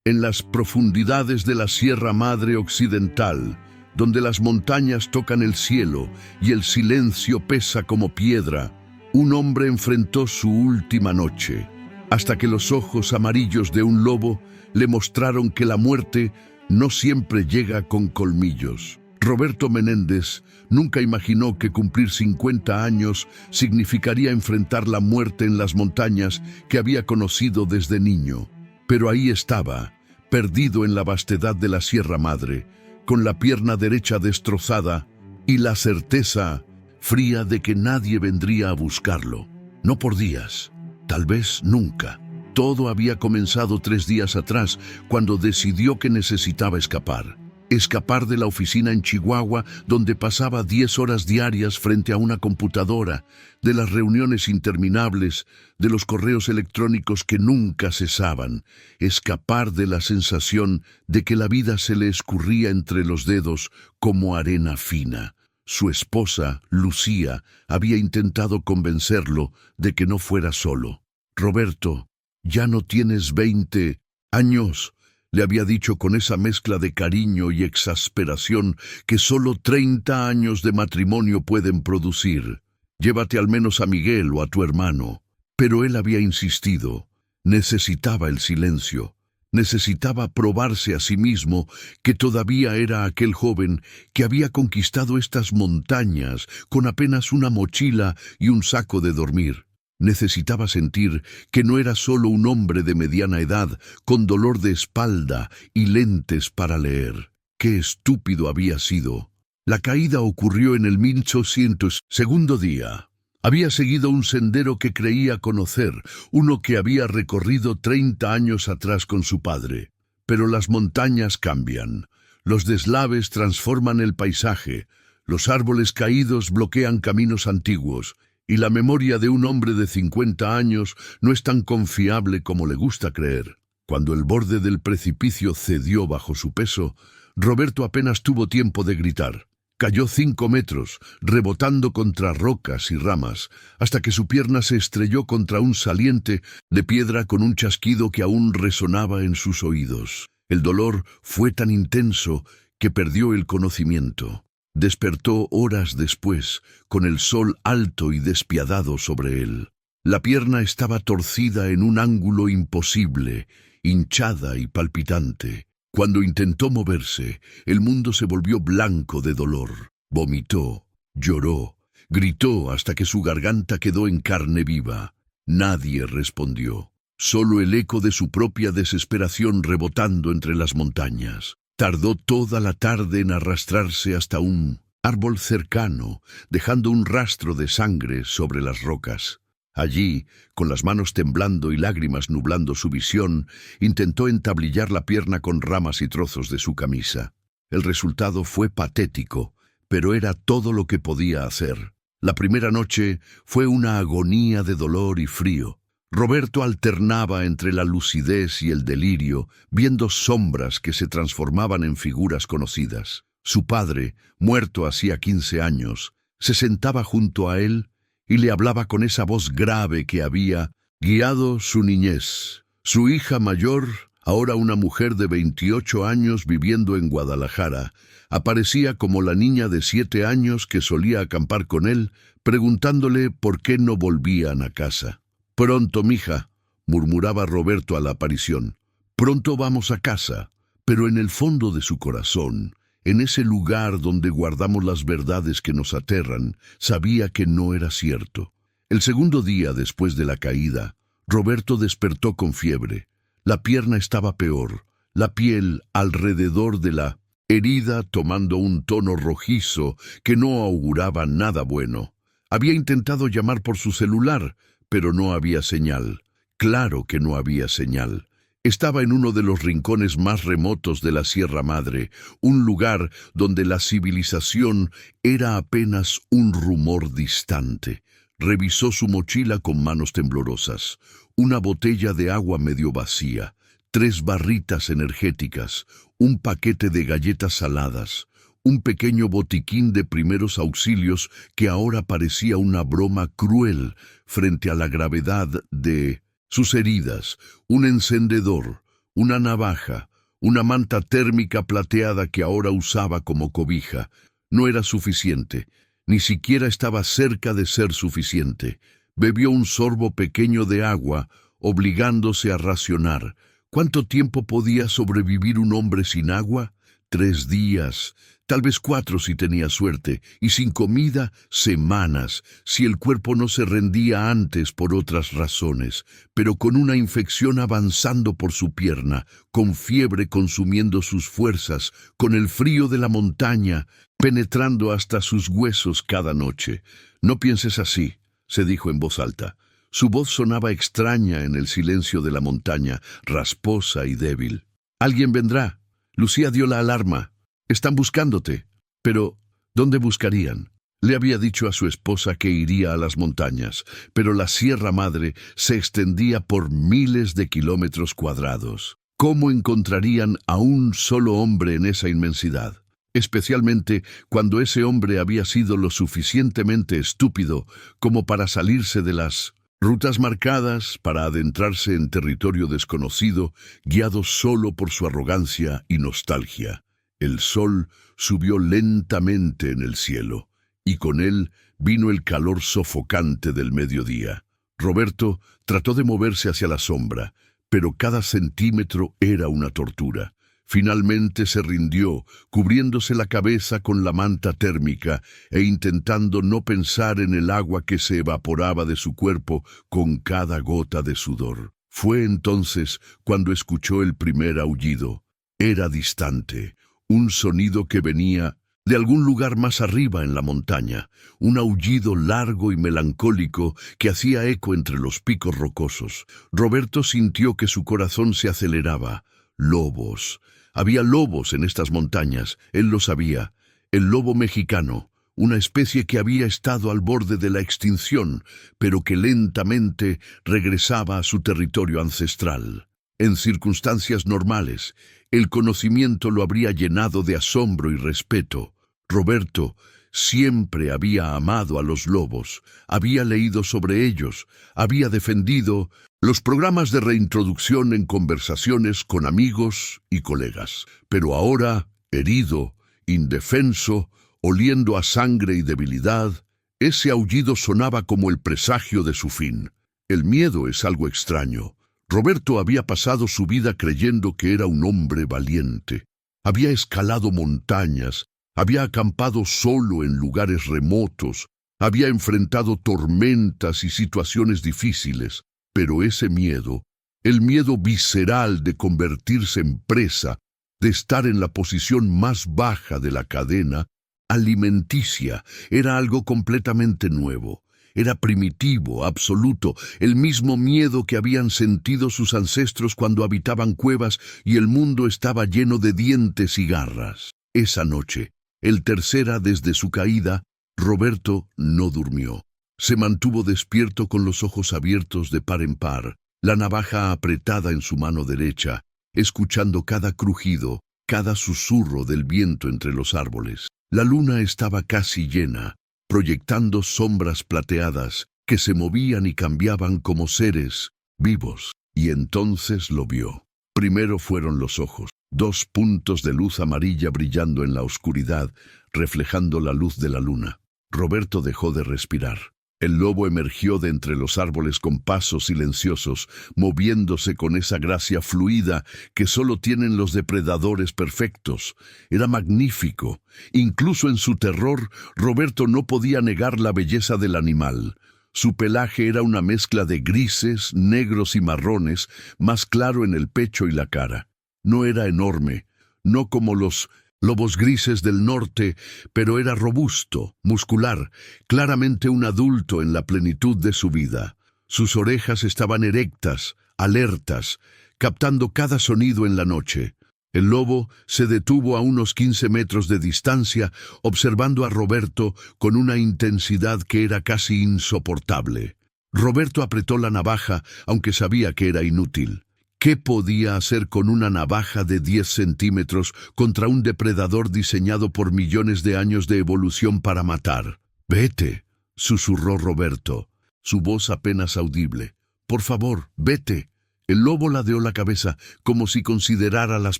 En las profundidades de la Sierra Madre Occidental, donde las montañas tocan el cielo y el silencio pesa como piedra, un hombre enfrentó su última noche, hasta que los ojos amarillos de un lobo le mostraron que la muerte no siempre llega con colmillos. Roberto Menéndez nunca imaginó que cumplir 50 años significaría enfrentar la muerte en las montañas que había conocido desde niño. Pero ahí estaba, perdido en la vastedad de la Sierra Madre, con la pierna derecha destrozada y la certeza fría de que nadie vendría a buscarlo. No por días, tal vez nunca. Todo había comenzado 3 días atrás, cuando decidió que necesitaba escapar. Escapar de la oficina en Chihuahua, donde pasaba 10 horas diarias frente a una computadora, de las reuniones interminables, de los correos electrónicos que nunca cesaban. Escapar de la sensación de que la vida se le escurría entre los dedos como arena fina. Su esposa, Lucía, había intentado convencerlo de que no fuera solo. «Roberto, ya no tienes 20 años», le había dicho con esa mezcla de cariño y exasperación que solo 30 años de matrimonio pueden producir. «Llévate al menos a Miguel o a tu hermano». Pero él había insistido. Necesitaba el silencio. Necesitaba probarse a sí mismo que todavía era aquel joven que había conquistado estas montañas con apenas una mochila y un saco de dormir. Necesitaba sentir que no era solo un hombre de mediana edad, con dolor de espalda y lentes para leer. ¡Qué estúpido había sido! La caída ocurrió en el 1800, segundo día. Había seguido un sendero que creía conocer, uno que había recorrido 30 años atrás con su padre. Pero las montañas cambian. Los deslaves transforman el paisaje. Los árboles caídos bloquean caminos antiguos. Y la memoria de un hombre de 50 años no es tan confiable como le gusta creer. Cuando el borde del precipicio cedió bajo su peso, Roberto apenas tuvo tiempo de gritar. Cayó 5 metros, rebotando contra rocas y ramas, hasta que su pierna se estrelló contra un saliente de piedra con un chasquido que aún resonaba en sus oídos. El dolor fue tan intenso que perdió el conocimiento. Despertó horas después, con el sol alto y despiadado sobre él. La pierna estaba torcida en un ángulo imposible, hinchada y palpitante. Cuando intentó moverse, el mundo se volvió blanco de dolor. Vomitó, lloró, gritó hasta que su garganta quedó en carne viva. Nadie respondió. Solo el eco de su propia desesperación rebotando entre las montañas. Tardó toda la tarde en arrastrarse hasta un árbol cercano, dejando un rastro de sangre sobre las rocas. Allí, con las manos temblando y lágrimas nublando su visión, intentó entablillar la pierna con ramas y trozos de su camisa. El resultado fue patético, pero era todo lo que podía hacer. La primera noche fue una agonía de dolor y frío. Roberto alternaba entre la lucidez y el delirio, viendo sombras que se transformaban en figuras conocidas. Su padre, muerto hacía 15 años, se sentaba junto a él y le hablaba con esa voz grave que había guiado su niñez. Su hija mayor, ahora una mujer de 28 años viviendo en Guadalajara, aparecía como la niña de 7 años que solía acampar con él, preguntándole por qué no volvían a casa. «Pronto, mija», murmuraba Roberto a la aparición. «Pronto vamos a casa». Pero en el fondo de su corazón, en ese lugar donde guardamos las verdades que nos aterran, sabía que no era cierto. El segundo día después de la caída, Roberto despertó con fiebre. La pierna estaba peor, la piel alrededor de la herida tomando un tono rojizo que no auguraba nada bueno. Había intentado llamar por su celular, pero no había señal. Claro que no había señal. Estaba en uno de los rincones más remotos de la Sierra Madre, un lugar donde la civilización era apenas un rumor distante. Revisó su mochila con manos temblorosas. Una botella de agua medio vacía, 3 barritas energéticas, un paquete de galletas saladas, un pequeño botiquín de primeros auxilios que ahora parecía una broma cruel frente a la gravedad de sus heridas, un encendedor, una navaja, una manta térmica plateada que ahora usaba como cobija. No era suficiente, ni siquiera estaba cerca de ser suficiente. Bebió un sorbo pequeño de agua, obligándose a racionar. ¿Cuánto tiempo podía sobrevivir un hombre sin agua? 3 días, tal vez 4 si tenía suerte, y sin comida, semanas, si el cuerpo no se rendía antes por otras razones, pero con una infección avanzando por su pierna, con fiebre consumiendo sus fuerzas, con el frío de la montaña, penetrando hasta sus huesos cada noche. «No pienses así», se dijo en voz alta. Su voz sonaba extraña en el silencio de la montaña, rasposa y débil. «Alguien vendrá». Lucía dio la alarma. «Están buscándote». Pero, ¿dónde buscarían? Le había dicho a su esposa que iría a las montañas, pero la Sierra Madre se extendía por miles de kilómetros cuadrados. ¿Cómo encontrarían a un solo hombre en esa inmensidad? Especialmente cuando ese hombre había sido lo suficientemente estúpido como para salirse de las rutas marcadas para adentrarse en territorio desconocido, guiado solo por su arrogancia y nostalgia. El sol subió lentamente en el cielo, y con él vino el calor sofocante del mediodía. Roberto trató de moverse hacia la sombra, pero cada centímetro era una tortura. Finalmente se rindió, cubriéndose la cabeza con la manta térmica e intentando no pensar en el agua que se evaporaba de su cuerpo con cada gota de sudor. Fue entonces cuando escuchó el primer aullido. Era distante, un sonido que venía de algún lugar más arriba en la montaña, un aullido largo y melancólico que hacía eco entre los picos rocosos. Roberto sintió que su corazón se aceleraba. Lobos. Había lobos en estas montañas, él lo sabía. El lobo mexicano, una especie que había estado al borde de la extinción, pero que lentamente regresaba a su territorio ancestral. En circunstancias normales, el conocimiento lo habría llenado de asombro y respeto. Roberto siempre había amado a los lobos, había leído sobre ellos, había defendido los programas de reintroducción en conversaciones con amigos y colegas. Pero ahora, herido, indefenso, oliendo a sangre y debilidad, ese aullido sonaba como el presagio de su fin. El miedo es algo extraño. Roberto había pasado su vida creyendo que era un hombre valiente. Había escalado montañas, había acampado solo en lugares remotos, había enfrentado tormentas y situaciones difíciles. Pero ese miedo, el miedo visceral de convertirse en presa, de estar en la posición más baja de la cadena alimenticia, era algo completamente nuevo. Era primitivo, absoluto, el mismo miedo que habían sentido sus ancestros cuando habitaban cuevas y el mundo estaba lleno de dientes y garras. Esa noche, el tercera desde su caída, Roberto no durmió. Se mantuvo despierto con los ojos abiertos de par en par, la navaja apretada en su mano derecha, escuchando cada crujido, cada susurro del viento entre los árboles. La luna estaba casi llena, proyectando sombras plateadas que se movían y cambiaban como seres vivos. Y entonces lo vio. Primero fueron los ojos, 2 puntos de luz amarilla brillando en la oscuridad, reflejando la luz de la luna. Roberto dejó de respirar. El lobo emergió de entre los árboles con pasos silenciosos, moviéndose con esa gracia fluida que solo tienen los depredadores perfectos. Era magnífico. Incluso en su terror, Roberto no podía negar la belleza del animal. Su pelaje era una mezcla de grises, negros y marrones, más claro en el pecho y la cara. No era enorme, no como los lobos grises del norte, pero era robusto, muscular, claramente un adulto en la plenitud de su vida. Sus orejas estaban erectas, alertas, captando cada sonido en la noche. El lobo se detuvo a unos 15 metros de distancia, observando a Roberto con una intensidad que era casi insoportable. Roberto apretó la navaja, aunque sabía que era inútil. ¿Qué podía hacer con una navaja de 10 centímetros contra un depredador diseñado por millones de años de evolución para matar? «Vete», susurró Roberto, su voz apenas audible. «Por favor, vete. El lobo ladeó la cabeza como si considerara las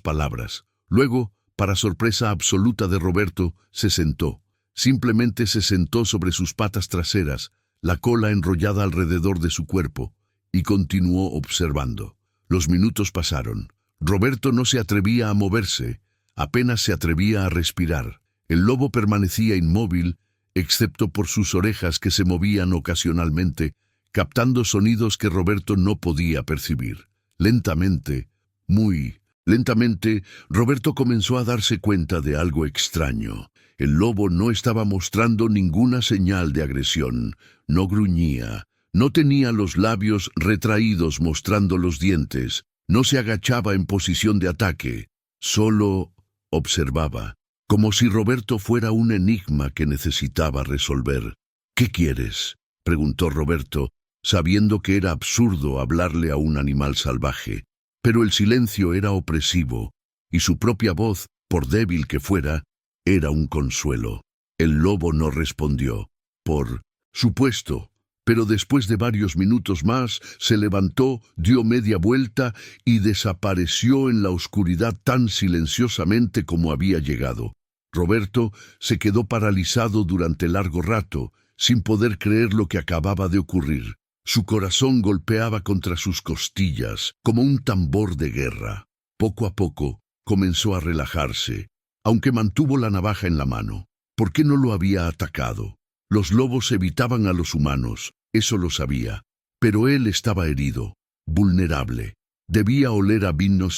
palabras. Luego, para sorpresa absoluta de Roberto, se sentó. Simplemente se sentó sobre sus patas traseras, la cola enrollada alrededor de su cuerpo, y continuó observando. Los minutos pasaron. Roberto no se atrevía a moverse, apenas se atrevía a respirar. El lobo permanecía inmóvil, excepto por sus orejas que se movían ocasionalmente, captando sonidos que Roberto no podía percibir. Lentamente, muy lentamente, Roberto comenzó a darse cuenta de algo extraño. El lobo no estaba mostrando ninguna señal de agresión, no gruñía, no tenía los labios retraídos mostrando los dientes, no se agachaba en posición de ataque, solo observaba, como si Roberto fuera un enigma que necesitaba resolver. «¿Qué quieres?», preguntó Roberto, sabiendo que era absurdo hablarle a un animal salvaje. Pero el silencio era opresivo, y su propia voz, por débil que fuera, era un consuelo. El lobo no respondió. Por supuesto, pero después de varios minutos más, se levantó, dio media vuelta y desapareció en la oscuridad tan silenciosamente como había llegado. Roberto se quedó paralizado durante largo rato, sin poder creer lo que acababa de ocurrir. Su corazón golpeaba contra sus costillas, como un tambor de guerra. Poco a poco, comenzó a relajarse, aunque mantuvo la navaja en la mano. ¿Por qué no lo había atacado? Los lobos evitaban a los humanos, eso lo sabía. Pero él estaba herido, vulnerable. Debía oler a vino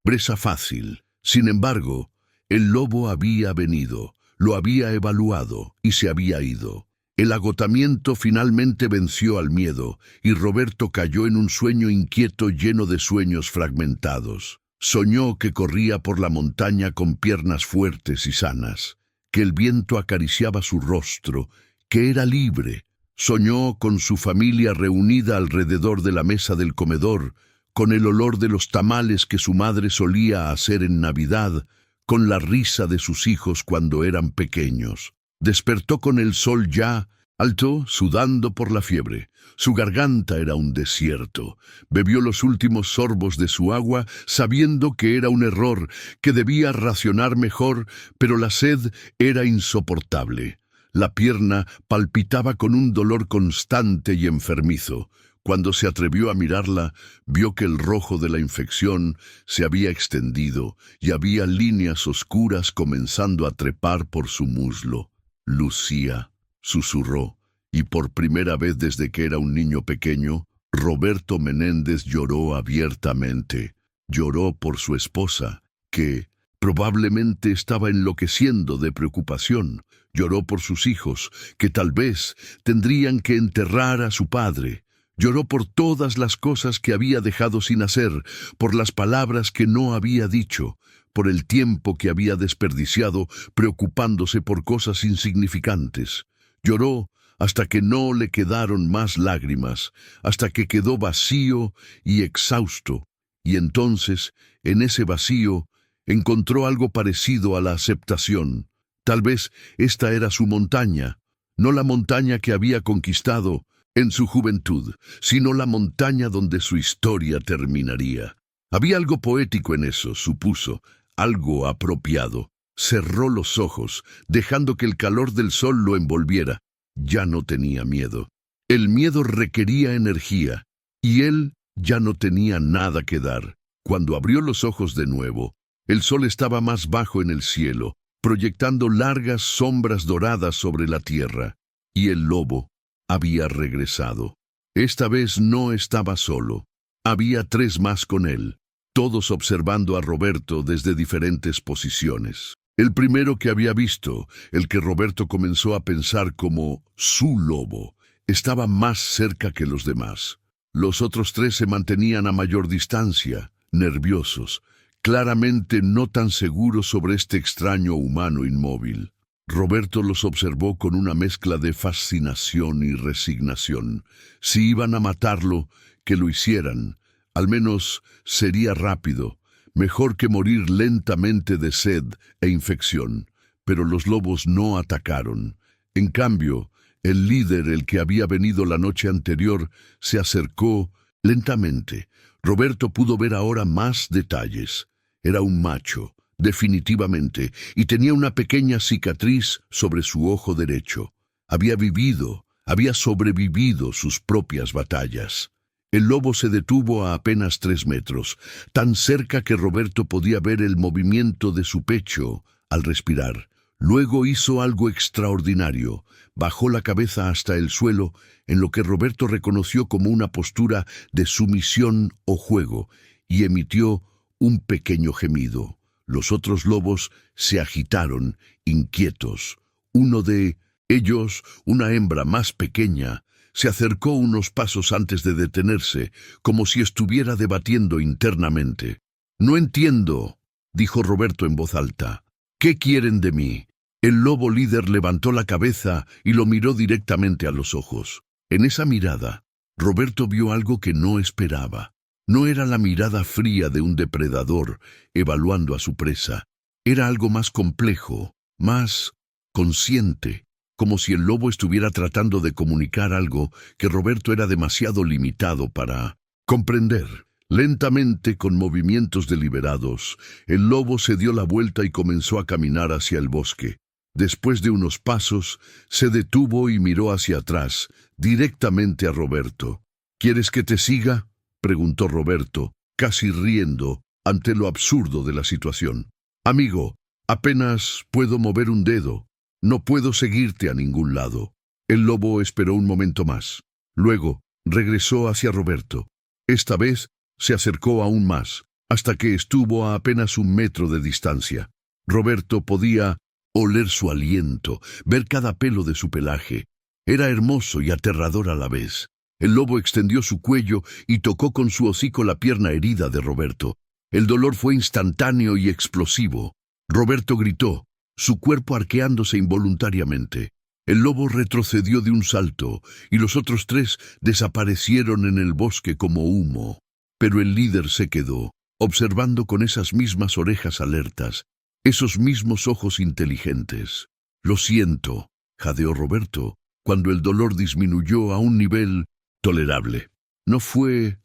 presa fácil. Sin embargo, el lobo había venido, lo había evaluado y se había ido. El agotamiento finalmente venció al miedo, y Roberto cayó en un sueño inquieto lleno de sueños fragmentados. Soñó que corría por la montaña con piernas fuertes y sanas, que el viento acariciaba su rostro, que era libre. Soñó con su familia reunida alrededor de la mesa del comedor, con el olor de los tamales que su madre solía hacer en Navidad, con la risa de sus hijos cuando eran pequeños. Despertó con el sol ya alto, sudando por la fiebre. Su garganta era un desierto. Bebió los últimos sorbos de su agua, sabiendo que era un error, que debía racionar mejor, pero la sed era insoportable. La pierna palpitaba con un dolor constante y enfermizo. Cuando se atrevió a mirarla, vio que el rojo de la infección se había extendido y había líneas oscuras comenzando a trepar por su muslo. «Lucía», susurró, y por primera vez desde que era un niño pequeño, Roberto Menéndez lloró abiertamente. Lloró por su esposa, que probablemente estaba enloqueciendo de preocupación. Lloró por sus hijos, que tal vez tendrían que enterrar a su padre. Lloró por todas las cosas que había dejado sin hacer, por las palabras que no había dicho, por el tiempo que había desperdiciado preocupándose por cosas insignificantes. Lloró hasta que no le quedaron más lágrimas, hasta que quedó vacío y exhausto, y entonces, en ese vacío, encontró algo parecido a la aceptación. Tal vez esta era su montaña, no la montaña que había conquistado en su juventud, sino la montaña donde su historia terminaría. Había algo poético en eso, supuso, algo apropiado. Cerró los ojos, dejando que el calor del sol lo envolviera. Ya no tenía miedo. El miedo requería energía, y él ya no tenía nada que dar. Cuando abrió los ojos de nuevo, el sol estaba más bajo en el cielo, proyectando largas sombras doradas sobre la tierra, y el lobo había regresado. Esta vez no estaba solo. Había 3 más con él, todos observando a Roberto desde diferentes posiciones. El primero que había visto, el que Roberto comenzó a pensar como su lobo, estaba más cerca que los demás. Los otros 3 se mantenían a mayor distancia, nerviosos, claramente no tan seguros sobre este extraño humano inmóvil. Roberto los observó con una mezcla de fascinación y resignación. Si iban a matarlo, que lo hicieran. Al menos sería rápido, mejor que morir lentamente de sed e infección. Pero los lobos no atacaron. En cambio, el líder, el que había venido la noche anterior, se acercó lentamente, Roberto pudo ver ahora más detalles. Era un macho, definitivamente, y tenía una pequeña cicatriz sobre su ojo derecho. Había sobrevivido sus propias batallas. El lobo se detuvo a apenas 3 metros, tan cerca que Roberto podía ver el movimiento de su pecho al respirar. Luego hizo algo extraordinario. Bajó la cabeza hasta el suelo, en lo que Roberto reconoció como una postura de sumisión o juego, y emitió un pequeño gemido. Los otros lobos se agitaron, inquietos. Uno de ellos, una hembra más pequeña, se acercó unos pasos antes de detenerse, como si estuviera debatiendo internamente. «No entiendo», dijo Roberto en voz alta. «¿Qué quieren de mí?» El lobo líder levantó la cabeza y lo miró directamente a los ojos. En esa mirada, Roberto vio algo que no esperaba. No era la mirada fría de un depredador evaluando a su presa. Era algo más complejo, más consciente, como si el lobo estuviera tratando de comunicar algo que Roberto era demasiado limitado para comprender. Lentamente, con movimientos deliberados, el lobo se dio la vuelta y comenzó a caminar hacia el bosque. Después de unos pasos, se detuvo y miró hacia atrás, directamente a Roberto. «¿Quieres que te siga?», preguntó Roberto, casi riendo ante lo absurdo de la situación. «Amigo, apenas puedo mover un dedo. No puedo seguirte a ningún lado». El lobo esperó un momento más. Luego, regresó hacia Roberto. Esta vez, se acercó aún más, hasta que estuvo a apenas 1 metro de distancia. Roberto podía oler su aliento, ver cada pelo de su pelaje. Era hermoso y aterrador a la vez. El lobo extendió su cuello y tocó con su hocico la pierna herida de Roberto. El dolor fue instantáneo y explosivo. Roberto gritó, su cuerpo arqueándose involuntariamente. El lobo retrocedió de un salto, y los otros 3 desaparecieron en el bosque como humo. Pero el líder se quedó, observando con esas mismas orejas alertas, esos mismos ojos inteligentes. «Lo siento», jadeó Roberto, cuando el dolor disminuyó a un nivel tolerable. No fue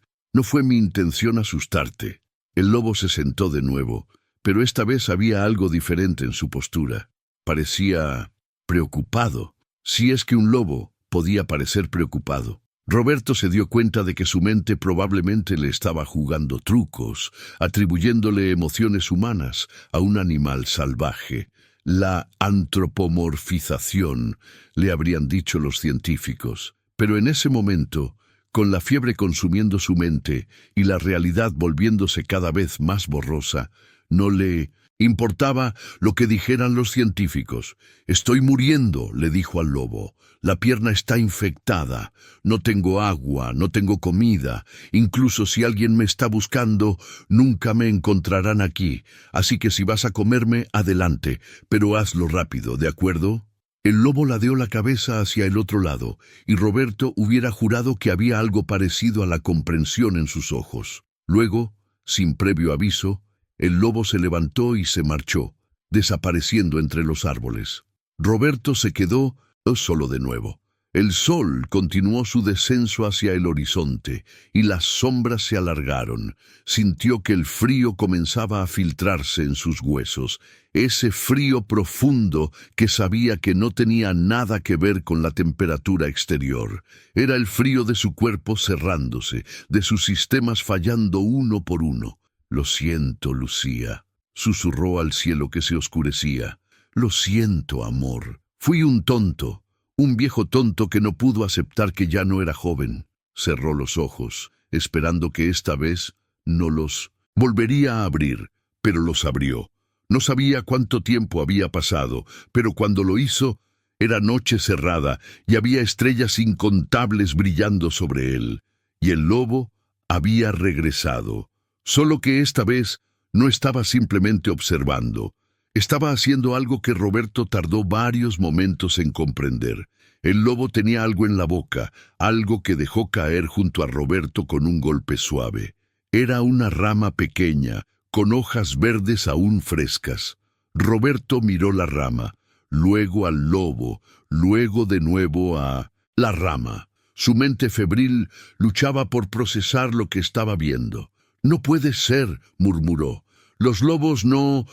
mi intención asustarte». El lobo se sentó de nuevo, pero esta vez había algo diferente en su postura. Parecía preocupado, si es que un lobo podía parecer preocupado. Roberto se dio cuenta de que su mente probablemente le estaba jugando trucos, atribuyéndole emociones humanas a un animal salvaje. La antropomorfización, le habrían dicho los científicos. Pero en ese momento, con la fiebre consumiendo su mente y la realidad volviéndose cada vez más borrosa, no le importaba lo que dijeran los científicos. «Estoy muriendo», le dijo al lobo. «La pierna está infectada. No tengo agua, no tengo comida. Incluso si alguien me está buscando, nunca me encontrarán aquí. Así que si vas a comerme, adelante, pero hazlo rápido, ¿de acuerdo?». El lobo ladeó la cabeza hacia el otro lado, y Roberto hubiera jurado que había algo parecido a la comprensión en sus ojos. Luego, sin previo aviso, el lobo se levantó y se marchó, desapareciendo entre los árboles. Roberto se quedó solo de nuevo. El sol continuó su descenso hacia el horizonte, y las sombras se alargaron. Sintió que el frío comenzaba a filtrarse en sus huesos, ese frío profundo que sabía que no tenía nada que ver con la temperatura exterior. Era el frío de su cuerpo cerrándose, de sus sistemas fallando uno por uno. «Lo siento, Lucía», susurró al cielo que se oscurecía. «Lo siento, amor. Fui un tonto, un viejo tonto que no pudo aceptar que ya no era joven». Cerró los ojos, esperando que esta vez no los volvería a abrir, pero los abrió. No sabía cuánto tiempo había pasado, pero cuando lo hizo, era noche cerrada y había estrellas incontables brillando sobre él. Y el lobo había regresado. Solo que esta vez no estaba simplemente observando. Estaba haciendo algo que Roberto tardó varios momentos en comprender. El lobo tenía algo en la boca, algo que dejó caer junto a Roberto con un golpe suave. Era una rama pequeña, con hojas verdes aún frescas. Roberto miró la rama, luego al lobo, luego de nuevo a la rama. Su mente febril luchaba por procesar lo que estaba viendo. «No puede ser», murmuró. «Los lobos no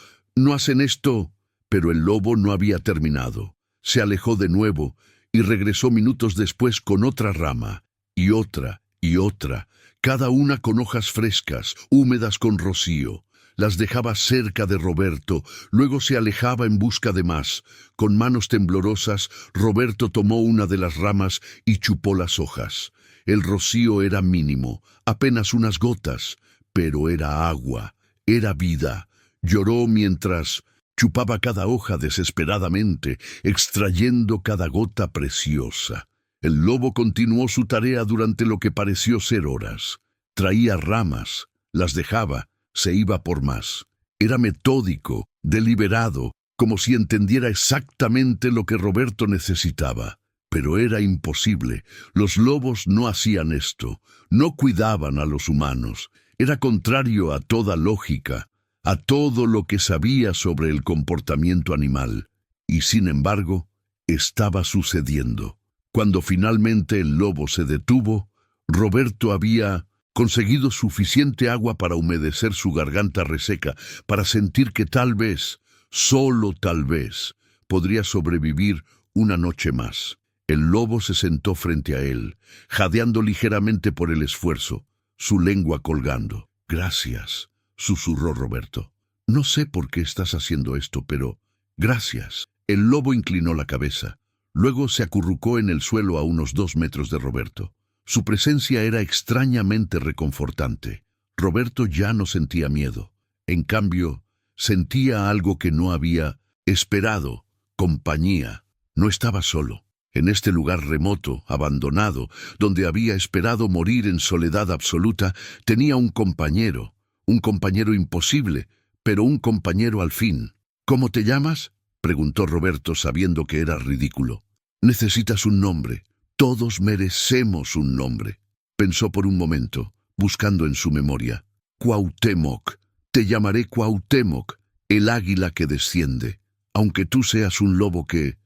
hacen esto». Pero el lobo no había terminado. Se alejó de nuevo y regresó minutos después con otra rama, y otra, cada una con hojas frescas, húmedas con rocío. Las dejaba cerca de Roberto, luego se alejaba en busca de más. Con manos temblorosas, Roberto tomó una de las ramas y chupó las hojas. El rocío era mínimo, apenas unas gotas, pero era agua, era vida. Lloró mientras chupaba cada hoja desesperadamente, extrayendo cada gota preciosa. El lobo continuó su tarea durante lo que pareció ser horas. Traía ramas, las dejaba, se iba por más. Era metódico, deliberado, como si entendiera exactamente lo que Roberto necesitaba. Pero era imposible. Los lobos no hacían esto, no cuidaban a los humanos. Era contrario a toda lógica, a todo lo que sabía sobre el comportamiento animal. Y sin embargo, estaba sucediendo. Cuando finalmente el lobo se detuvo, Roberto había conseguido suficiente agua para humedecer su garganta reseca, para sentir que tal vez, solo tal vez, podría sobrevivir una noche más. El lobo se sentó frente a él, jadeando ligeramente por el esfuerzo, su lengua colgando. «Gracias», susurró Roberto. «No sé por qué estás haciendo esto, pero gracias». El lobo inclinó la cabeza. Luego se acurrucó en el suelo a unos 2 metros de Roberto. Su presencia era extrañamente reconfortante. Roberto ya no sentía miedo. En cambio, sentía algo que no había esperado: compañía. No estaba solo. En este lugar remoto, abandonado, donde había esperado morir en soledad absoluta, tenía un compañero imposible, pero un compañero al fin. «¿Cómo te llamas?», preguntó Roberto, sabiendo que era ridículo. «Necesitas un nombre. Todos merecemos un nombre». Pensó por un momento, buscando en su memoria. «Cuauhtémoc. Te llamaré Cuauhtémoc, el águila que desciende, aunque tú seas un lobo que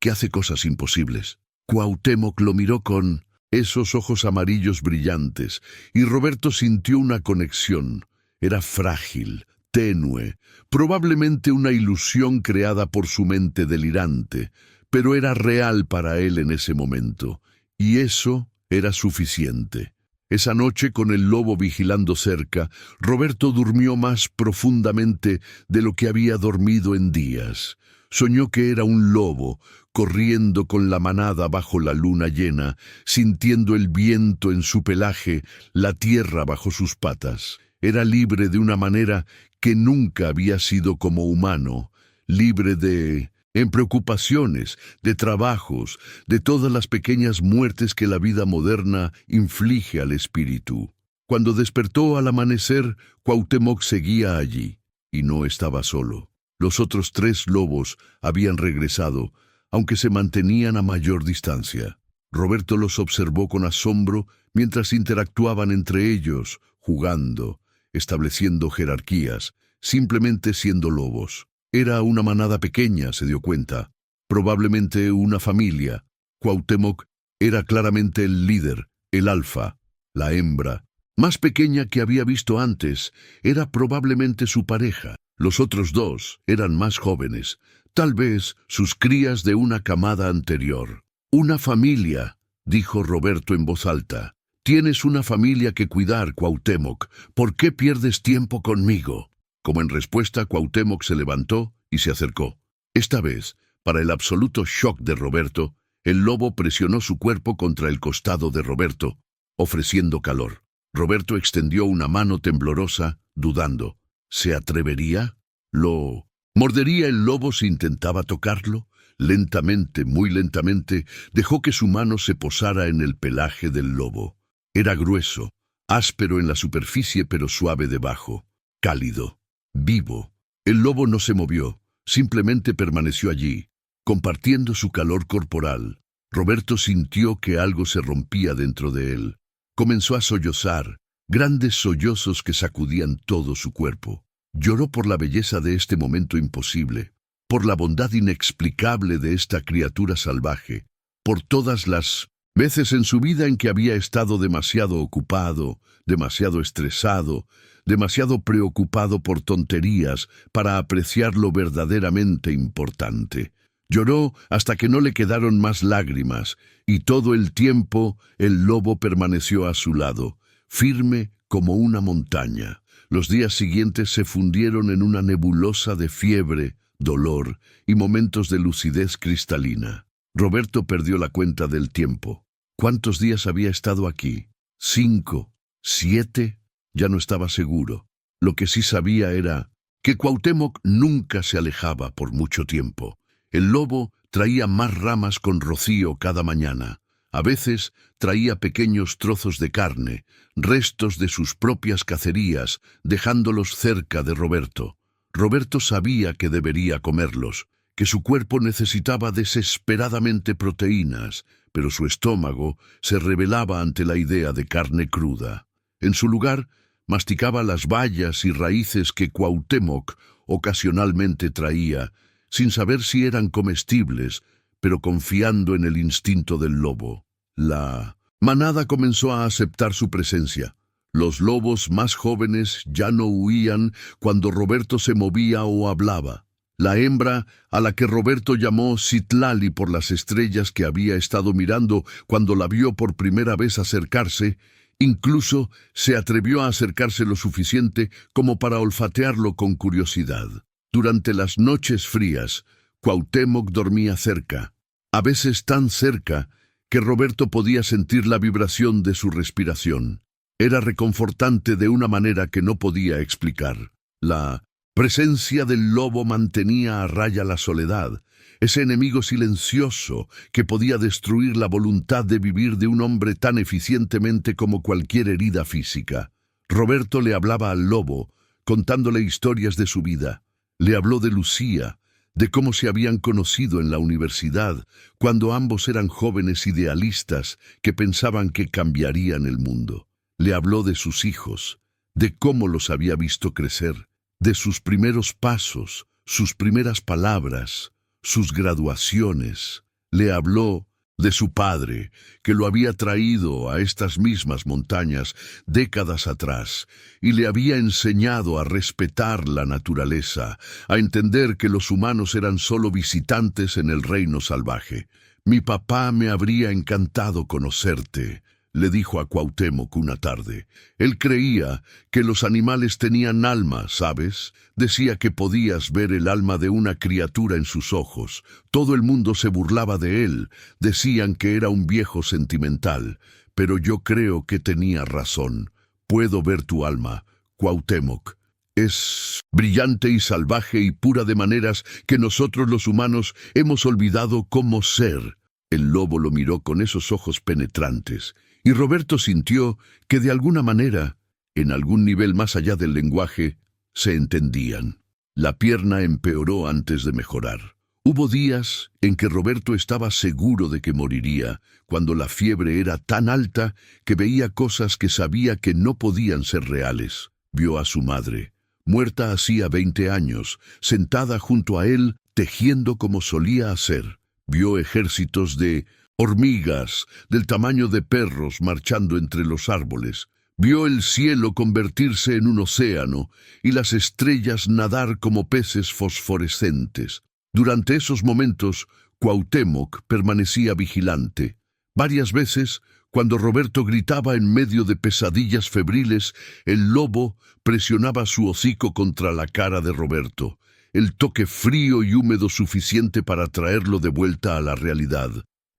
hace cosas imposibles». Cuauhtémoc lo miró con esos ojos amarillos brillantes, y Roberto sintió una conexión. Era frágil, tenue, probablemente una ilusión creada por su mente delirante, pero era real para él en ese momento, y eso era suficiente. Esa noche, con el lobo vigilando cerca, Roberto durmió más profundamente de lo que había dormido en días. Soñó que era un lobo, corriendo con la manada bajo la luna llena, sintiendo el viento en su pelaje, la tierra bajo sus patas. Era libre de una manera que nunca había sido como humano, libre de preocupaciones, de trabajos, de todas las pequeñas muertes que la vida moderna inflige al espíritu. Cuando despertó al amanecer, Cuauhtémoc seguía allí, y no estaba solo. Los otros 3 lobos habían regresado, aunque se mantenían a mayor distancia. Roberto los observó con asombro mientras interactuaban entre ellos, jugando, estableciendo jerarquías, simplemente siendo lobos. Era una manada pequeña, se dio cuenta, probablemente una familia. Cuauhtémoc era claramente el líder, el alfa. La hembra, más pequeña que había visto antes, era probablemente su pareja. Los otros 2 eran más jóvenes, tal vez sus crías de una camada anterior. «Una familia», dijo Roberto en voz alta. «Tienes una familia que cuidar, Cuauhtémoc. ¿Por qué pierdes tiempo conmigo?». Como en respuesta, Cuauhtémoc se levantó y se acercó. Esta vez, para el absoluto shock de Roberto, el lobo presionó su cuerpo contra el costado de Roberto, ofreciendo calor. Roberto extendió una mano temblorosa, dudando. ¿Se atrevería? ¿Lo mordería el lobo si intentaba tocarlo? Lentamente, muy lentamente, dejó que su mano se posara en el pelaje del lobo. Era grueso, áspero en la superficie pero suave debajo, cálido, vivo. El lobo no se movió, simplemente permaneció allí, compartiendo su calor corporal. Roberto sintió que algo se rompía dentro de él. Comenzó a sollozar, grandes sollozos que sacudían todo su cuerpo. Lloró por la belleza de este momento imposible, por la bondad inexplicable de esta criatura salvaje, por todas las Veces en su vida en que había estado demasiado ocupado, demasiado estresado, demasiado preocupado por tonterías para apreciar lo verdaderamente importante. Lloró hasta que no le quedaron más lágrimas, y todo el tiempo el lobo permaneció a su lado, firme como una montaña. Los días siguientes se fundieron en una nebulosa de fiebre, dolor y momentos de lucidez cristalina. Roberto perdió la cuenta del tiempo. ¿Cuántos días había estado aquí? 5, 7, ya no estaba seguro. Lo que sí sabía era que Cuauhtémoc nunca se alejaba por mucho tiempo. El lobo traía más ramas con rocío cada mañana. A veces traía pequeños trozos de carne, restos de sus propias cacerías, dejándolos cerca de Roberto. Roberto sabía que debería comerlos, que su cuerpo necesitaba desesperadamente proteínas, pero su estómago se rebelaba ante la idea de carne cruda. En su lugar, masticaba las bayas y raíces que Cuauhtémoc ocasionalmente traía, sin saber si eran comestibles, pero confiando en el instinto del lobo. La manada comenzó a aceptar su presencia. Los lobos más jóvenes ya no huían cuando Roberto se movía o hablaba. La hembra, a la que Roberto llamó Citlali por las estrellas que había estado mirando cuando la vio por primera vez acercarse, incluso se atrevió a acercarse lo suficiente como para olfatearlo con curiosidad. Durante las noches frías, Cuauhtémoc dormía cerca, a veces tan cerca que Roberto podía sentir la vibración de su respiración. Era reconfortante de una manera que no podía explicar. La presencia del lobo mantenía a raya la soledad, ese enemigo silencioso que podía destruir la voluntad de vivir de un hombre tan eficientemente como cualquier herida física. Roberto le hablaba al lobo, contándole historias de su vida. Le habló de Lucía, de cómo se habían conocido en la universidad, cuando ambos eran jóvenes idealistas que pensaban que cambiarían el mundo. Le habló de sus hijos, de cómo los había visto crecer, de sus primeros pasos, sus primeras palabras, sus graduaciones. Le habló de su padre, que lo había traído a estas mismas montañas décadas atrás, y le había enseñado a respetar la naturaleza, a entender que los humanos eran solo visitantes en el reino salvaje. «Mi papá me habría encantado conocerte», le dijo a Cuauhtémoc una tarde. Él creía que los animales tenían alma, ¿sabes? Decía que podías ver el alma de una criatura en sus ojos. Todo el mundo se burlaba de él. Decían que era un viejo sentimental. Pero yo creo que tenía razón. Puedo ver tu alma, Cuauhtémoc. Es brillante y salvaje y pura de maneras que nosotros los humanos hemos olvidado cómo ser. El lobo lo miró con esos ojos penetrantes. Y Roberto sintió que de alguna manera, en algún nivel más allá del lenguaje, se entendían. La pierna empeoró antes de mejorar. Hubo días en que Roberto estaba seguro de que moriría, cuando la fiebre era tan alta que veía cosas que sabía que no podían ser reales. Vio a su madre, muerta hacía 20 años, sentada junto a él, tejiendo como solía hacer. Vio ejércitos de hormigas del tamaño de perros marchando entre los árboles. Vio el cielo convertirse en un océano y las estrellas nadar como peces fosforescentes. Durante esos momentos, Cuauhtémoc permanecía vigilante. Varias veces, cuando Roberto gritaba en medio de pesadillas febriles, el lobo presionaba su hocico contra la cara de Roberto, el toque frío y húmedo suficiente para traerlo de vuelta a la realidad.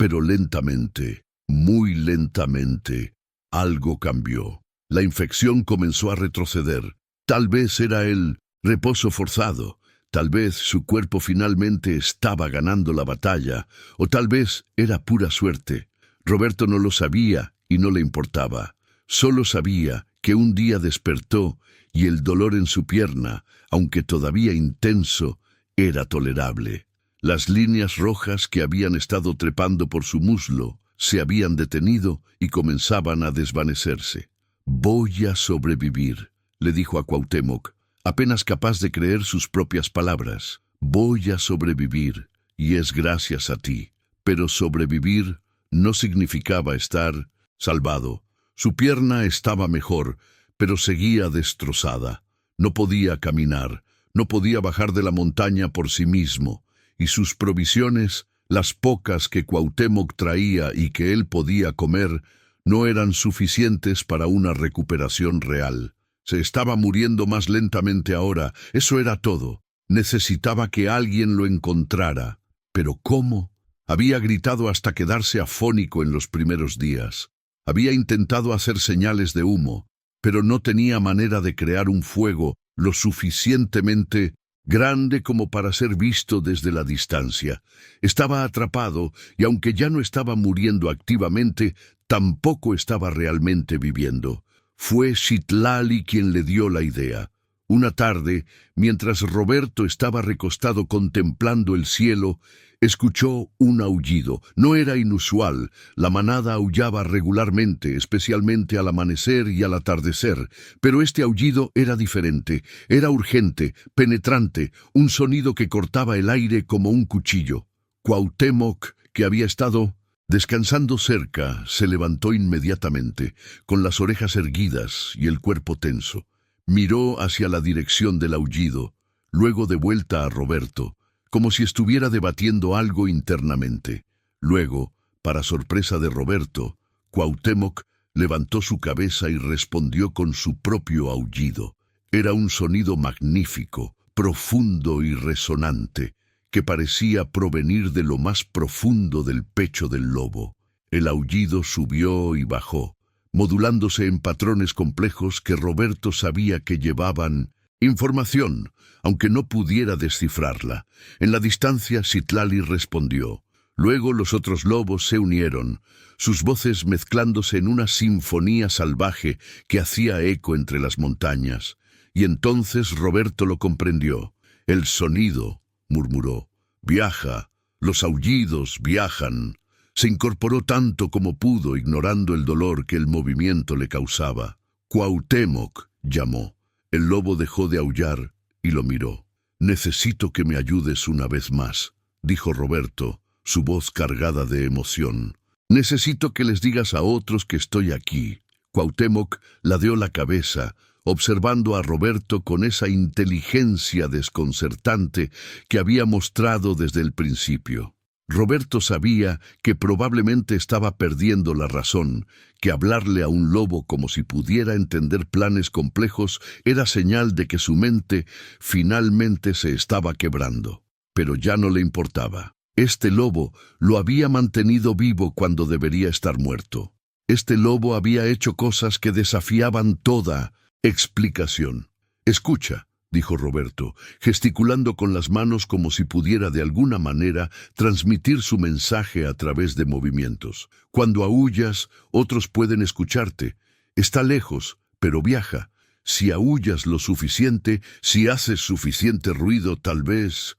Pero lentamente, muy lentamente, algo cambió. La infección comenzó a retroceder. Tal vez era el reposo forzado, tal vez su cuerpo finalmente estaba ganando la batalla, o tal vez era pura suerte. Roberto no lo sabía y no le importaba. Solo sabía que un día despertó y el dolor en su pierna, aunque todavía intenso, era tolerable. Las líneas rojas que habían estado trepando por su muslo se habían detenido y comenzaban a desvanecerse. «Voy a sobrevivir», le dijo a Cuauhtémoc, apenas capaz de creer sus propias palabras. «Voy a sobrevivir, y es gracias a ti. Pero sobrevivir no significaba estar salvado. Su pierna estaba mejor, pero seguía destrozada. No podía caminar, no podía bajar de la montaña por sí mismo, y sus provisiones, las pocas que Cuauhtémoc traía y que él podía comer, no eran suficientes para una recuperación real. Se estaba muriendo más lentamente ahora, eso era todo. Necesitaba que alguien lo encontrara. ¿Pero cómo? Había gritado hasta quedarse afónico en los primeros días. Había intentado hacer señales de humo, pero no tenía manera de crear un fuego lo suficientemente grande como para ser visto desde la distancia. Estaba atrapado y aunque ya no estaba muriendo activamente, tampoco estaba realmente viviendo. Fue Citlali quien le dio la idea. Una tarde, mientras Roberto estaba recostado contemplando el cielo, escuchó un aullido. No era inusual, la manada aullaba regularmente, especialmente al amanecer y al atardecer, pero este aullido era diferente, era urgente, penetrante, un sonido que cortaba el aire como un cuchillo. Cuauhtémoc, que había estado descansando cerca, se levantó inmediatamente, con las orejas erguidas y el cuerpo tenso. Miró hacia la dirección del aullido, luego de vuelta a Roberto, como si estuviera debatiendo algo internamente. Luego, para sorpresa de Roberto, Cuauhtémoc levantó su cabeza y respondió con su propio aullido. Era un sonido magnífico, profundo y resonante, que parecía provenir de lo más profundo del pecho del lobo. El aullido subió y bajó, modulándose en patrones complejos que Roberto sabía que llevaban información, aunque no pudiera descifrarla. En la distancia, Citlali respondió. Luego los otros lobos se unieron, sus voces mezclándose en una sinfonía salvaje que hacía eco entre las montañas. Y entonces Roberto lo comprendió. El sonido, murmuró, viaja, los aullidos viajan. Se incorporó tanto como pudo, ignorando el dolor que el movimiento le causaba. Cuauhtémoc, llamó. El lobo dejó de aullar y lo miró. Necesito que me ayudes una vez más, dijo Roberto, su voz cargada de emoción. Necesito que les digas a otros que estoy aquí. Cuauhtémoc ladeó la cabeza, observando a Roberto con esa inteligencia desconcertante que había mostrado desde el principio. Roberto sabía que probablemente estaba perdiendo la razón, que hablarle a un lobo como si pudiera entender planes complejos era señal de que su mente finalmente se estaba quebrando. Pero ya no le importaba. Este lobo lo había mantenido vivo cuando debería estar muerto. Este lobo había hecho cosas que desafiaban toda explicación. Escucha, dijo Roberto, gesticulando con las manos como si pudiera de alguna manera transmitir su mensaje a través de movimientos. Cuando aúllas, otros pueden escucharte. Está lejos, pero viaja. Si aúllas lo suficiente, si haces suficiente ruido, tal vez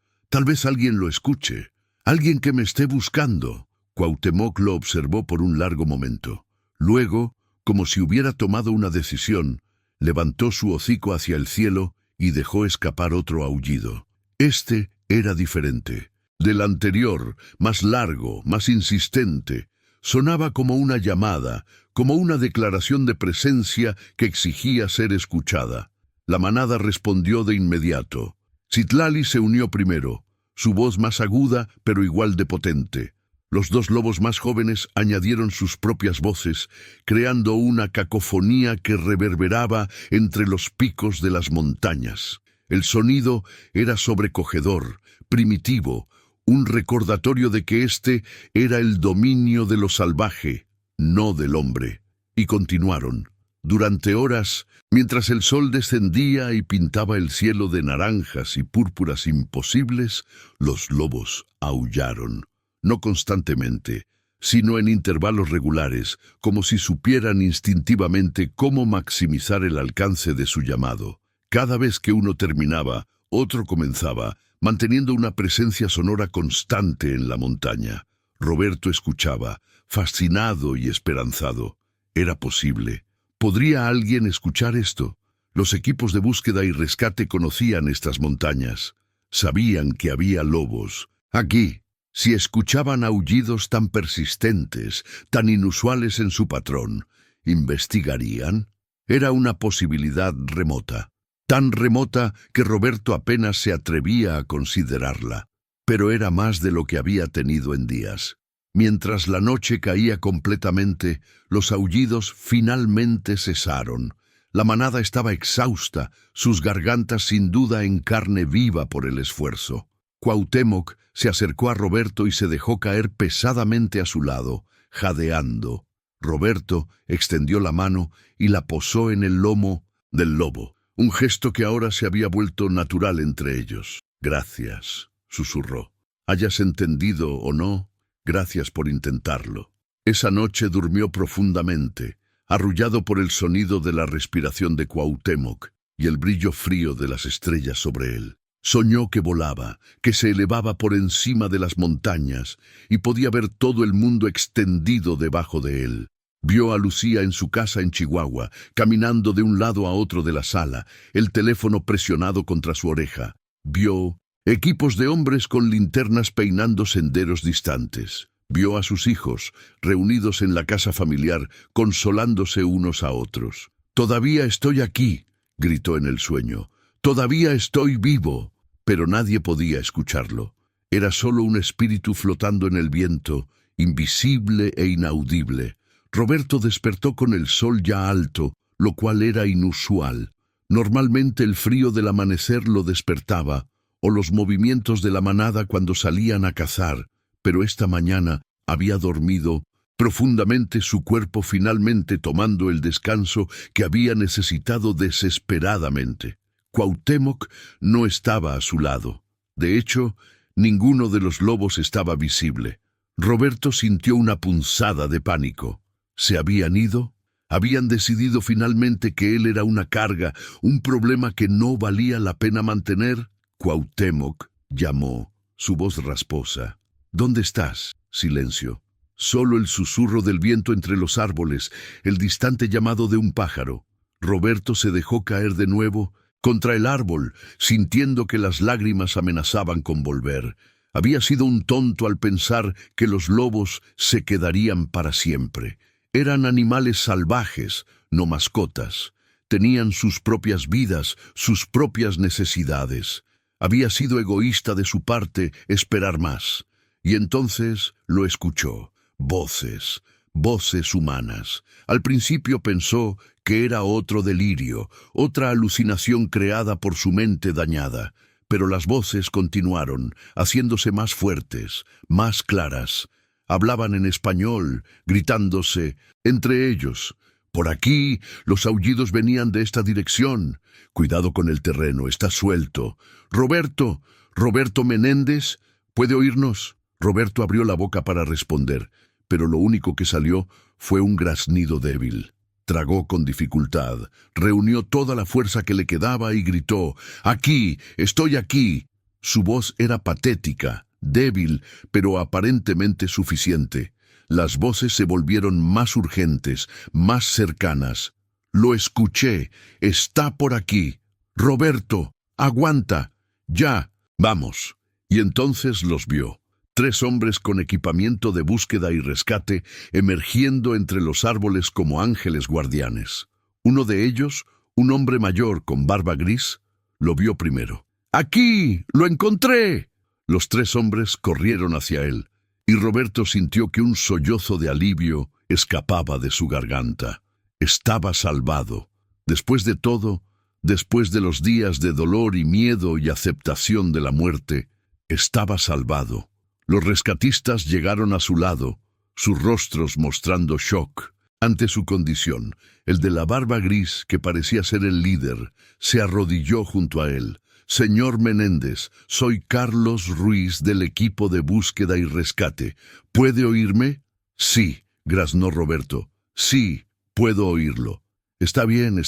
alguien lo escuche. Alguien que me esté buscando. Cuauhtémoc lo observó por un largo momento. Luego, como si hubiera tomado una decisión, levantó su hocico hacia el cielo y dejó escapar otro aullido. Este era diferente. Del anterior, más largo, más insistente, sonaba como una llamada, como una declaración de presencia que exigía ser escuchada. La manada respondió de inmediato. Citlali se unió primero, su voz más aguda pero igual de potente. Los dos lobos más jóvenes añadieron sus propias voces, creando una cacofonía que reverberaba entre los picos de las montañas. El sonido era sobrecogedor, primitivo, un recordatorio de que este era el dominio de lo salvaje, no del hombre. Y continuaron. Durante horas, mientras el sol descendía y pintaba el cielo de naranjas y púrpuras imposibles, los lobos aullaron. No constantemente, sino en intervalos regulares, como si supieran instintivamente cómo maximizar el alcance de su llamado. Cada vez que uno terminaba, otro comenzaba, manteniendo una presencia sonora constante en la montaña. Roberto escuchaba, fascinado y esperanzado. Era posible. ¿Podría alguien escuchar esto? Los equipos de búsqueda y rescate conocían estas montañas. Sabían que había lobos. Aquí. Si escuchaban aullidos tan persistentes, tan inusuales en su patrón, ¿investigarían? Era una posibilidad remota, tan remota que Roberto apenas se atrevía a considerarla, pero era más de lo que había tenido en días. Mientras la noche caía completamente, los aullidos finalmente cesaron. La manada estaba exhausta, sus gargantas sin duda en carne viva por el esfuerzo. Cuauhtémoc se acercó a Roberto y se dejó caer pesadamente a su lado, jadeando. Roberto extendió la mano y la posó en el lomo del lobo, un gesto que ahora se había vuelto natural entre ellos. «Gracias», susurró. «Hayas entendido o no, gracias por intentarlo». Esa noche durmió profundamente, arrullado por el sonido de la respiración de Cuauhtémoc y el brillo frío de las estrellas sobre él. Soñó que volaba, que se elevaba por encima de las montañas y podía ver todo el mundo extendido debajo de él. Vio a Lucía en su casa en Chihuahua, caminando de un lado a otro de la sala, el teléfono presionado contra su oreja. Vio equipos de hombres con linternas peinando senderos distantes. Vio a sus hijos, reunidos en la casa familiar, consolándose unos a otros. «Todavía estoy aquí», gritó en el sueño. «Todavía estoy vivo». Pero nadie podía escucharlo. Era solo un espíritu flotando en el viento, invisible e inaudible. Roberto despertó con el sol ya alto, lo cual era inusual. Normalmente el frío del amanecer lo despertaba, o los movimientos de la manada cuando salían a cazar, pero esta mañana había dormido profundamente, su cuerpo finalmente tomando el descanso que había necesitado desesperadamente. Cuauhtémoc no estaba a su lado. De hecho, ninguno de los lobos estaba visible. Roberto sintió una punzada de pánico. ¿Se habían ido? ¿Habían decidido finalmente que él era una carga, un problema que no valía la pena mantener? Cuauhtémoc llamó, su voz rasposa. «¿Dónde estás?» Silencio. Solo el susurro del viento entre los árboles, el distante llamado de un pájaro. Roberto se dejó caer de nuevo contra el árbol, sintiendo que las lágrimas amenazaban con volver. Había sido un tonto al pensar que los lobos se quedarían para siempre. Eran animales salvajes, no mascotas. Tenían sus propias vidas, sus propias necesidades. Había sido egoísta de su parte esperar más. Y entonces lo escuchó. Voces, voces humanas. Al principio pensó que era otro delirio, otra alucinación creada por su mente dañada. Pero las voces continuaron, haciéndose más fuertes, más claras. Hablaban en español, gritándose entre ellos. «Por aquí, los aullidos venían de esta dirección. Cuidado con el terreno, está suelto. Roberto, Roberto Menéndez, ¿puede oírnos?» Roberto abrió la boca para responder, pero lo único que salió fue un graznido débil. Tragó con dificultad, reunió toda la fuerza que le quedaba y gritó: «¡Aquí! ¡Estoy aquí!». Su voz era patética, débil, pero aparentemente suficiente. Las voces se volvieron más urgentes, más cercanas. «Lo escuché. Está por aquí. Roberto, aguanta. Ya, vamos». Y entonces los vio. 3 hombres con equipamiento de búsqueda y rescate emergiendo entre los árboles como ángeles guardianes. Uno de ellos, un hombre mayor con barba gris, lo vio primero. «¡Aquí! ¡Lo encontré!». Los 3 hombres corrieron hacia él, y Roberto sintió que un sollozo de alivio escapaba de su garganta. Estaba salvado. Después de todo, después de los días de dolor y miedo y aceptación de la muerte, estaba salvado. Los rescatistas llegaron a su lado, sus rostros mostrando shock ante su condición. El de la barba gris, que parecía ser el líder, se arrodilló junto a él. «Señor Menéndez, soy Carlos Ruiz del equipo de búsqueda y rescate. ¿Puede oírme?» «Sí», graznó Roberto. «Sí, puedo oírlo». Está bien,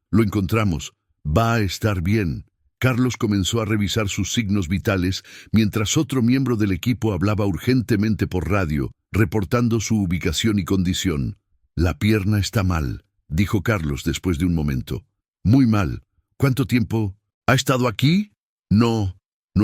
lo encontramos. Va a estar bien». Carlos comenzó a revisar sus signos vitales mientras otro miembro del equipo hablaba urgentemente por radio, reportando su ubicación y condición. «La pierna está mal», dijo Carlos después de un momento. «Muy mal. ¿Cuánto tiempo? ¿Ha estado aquí?» No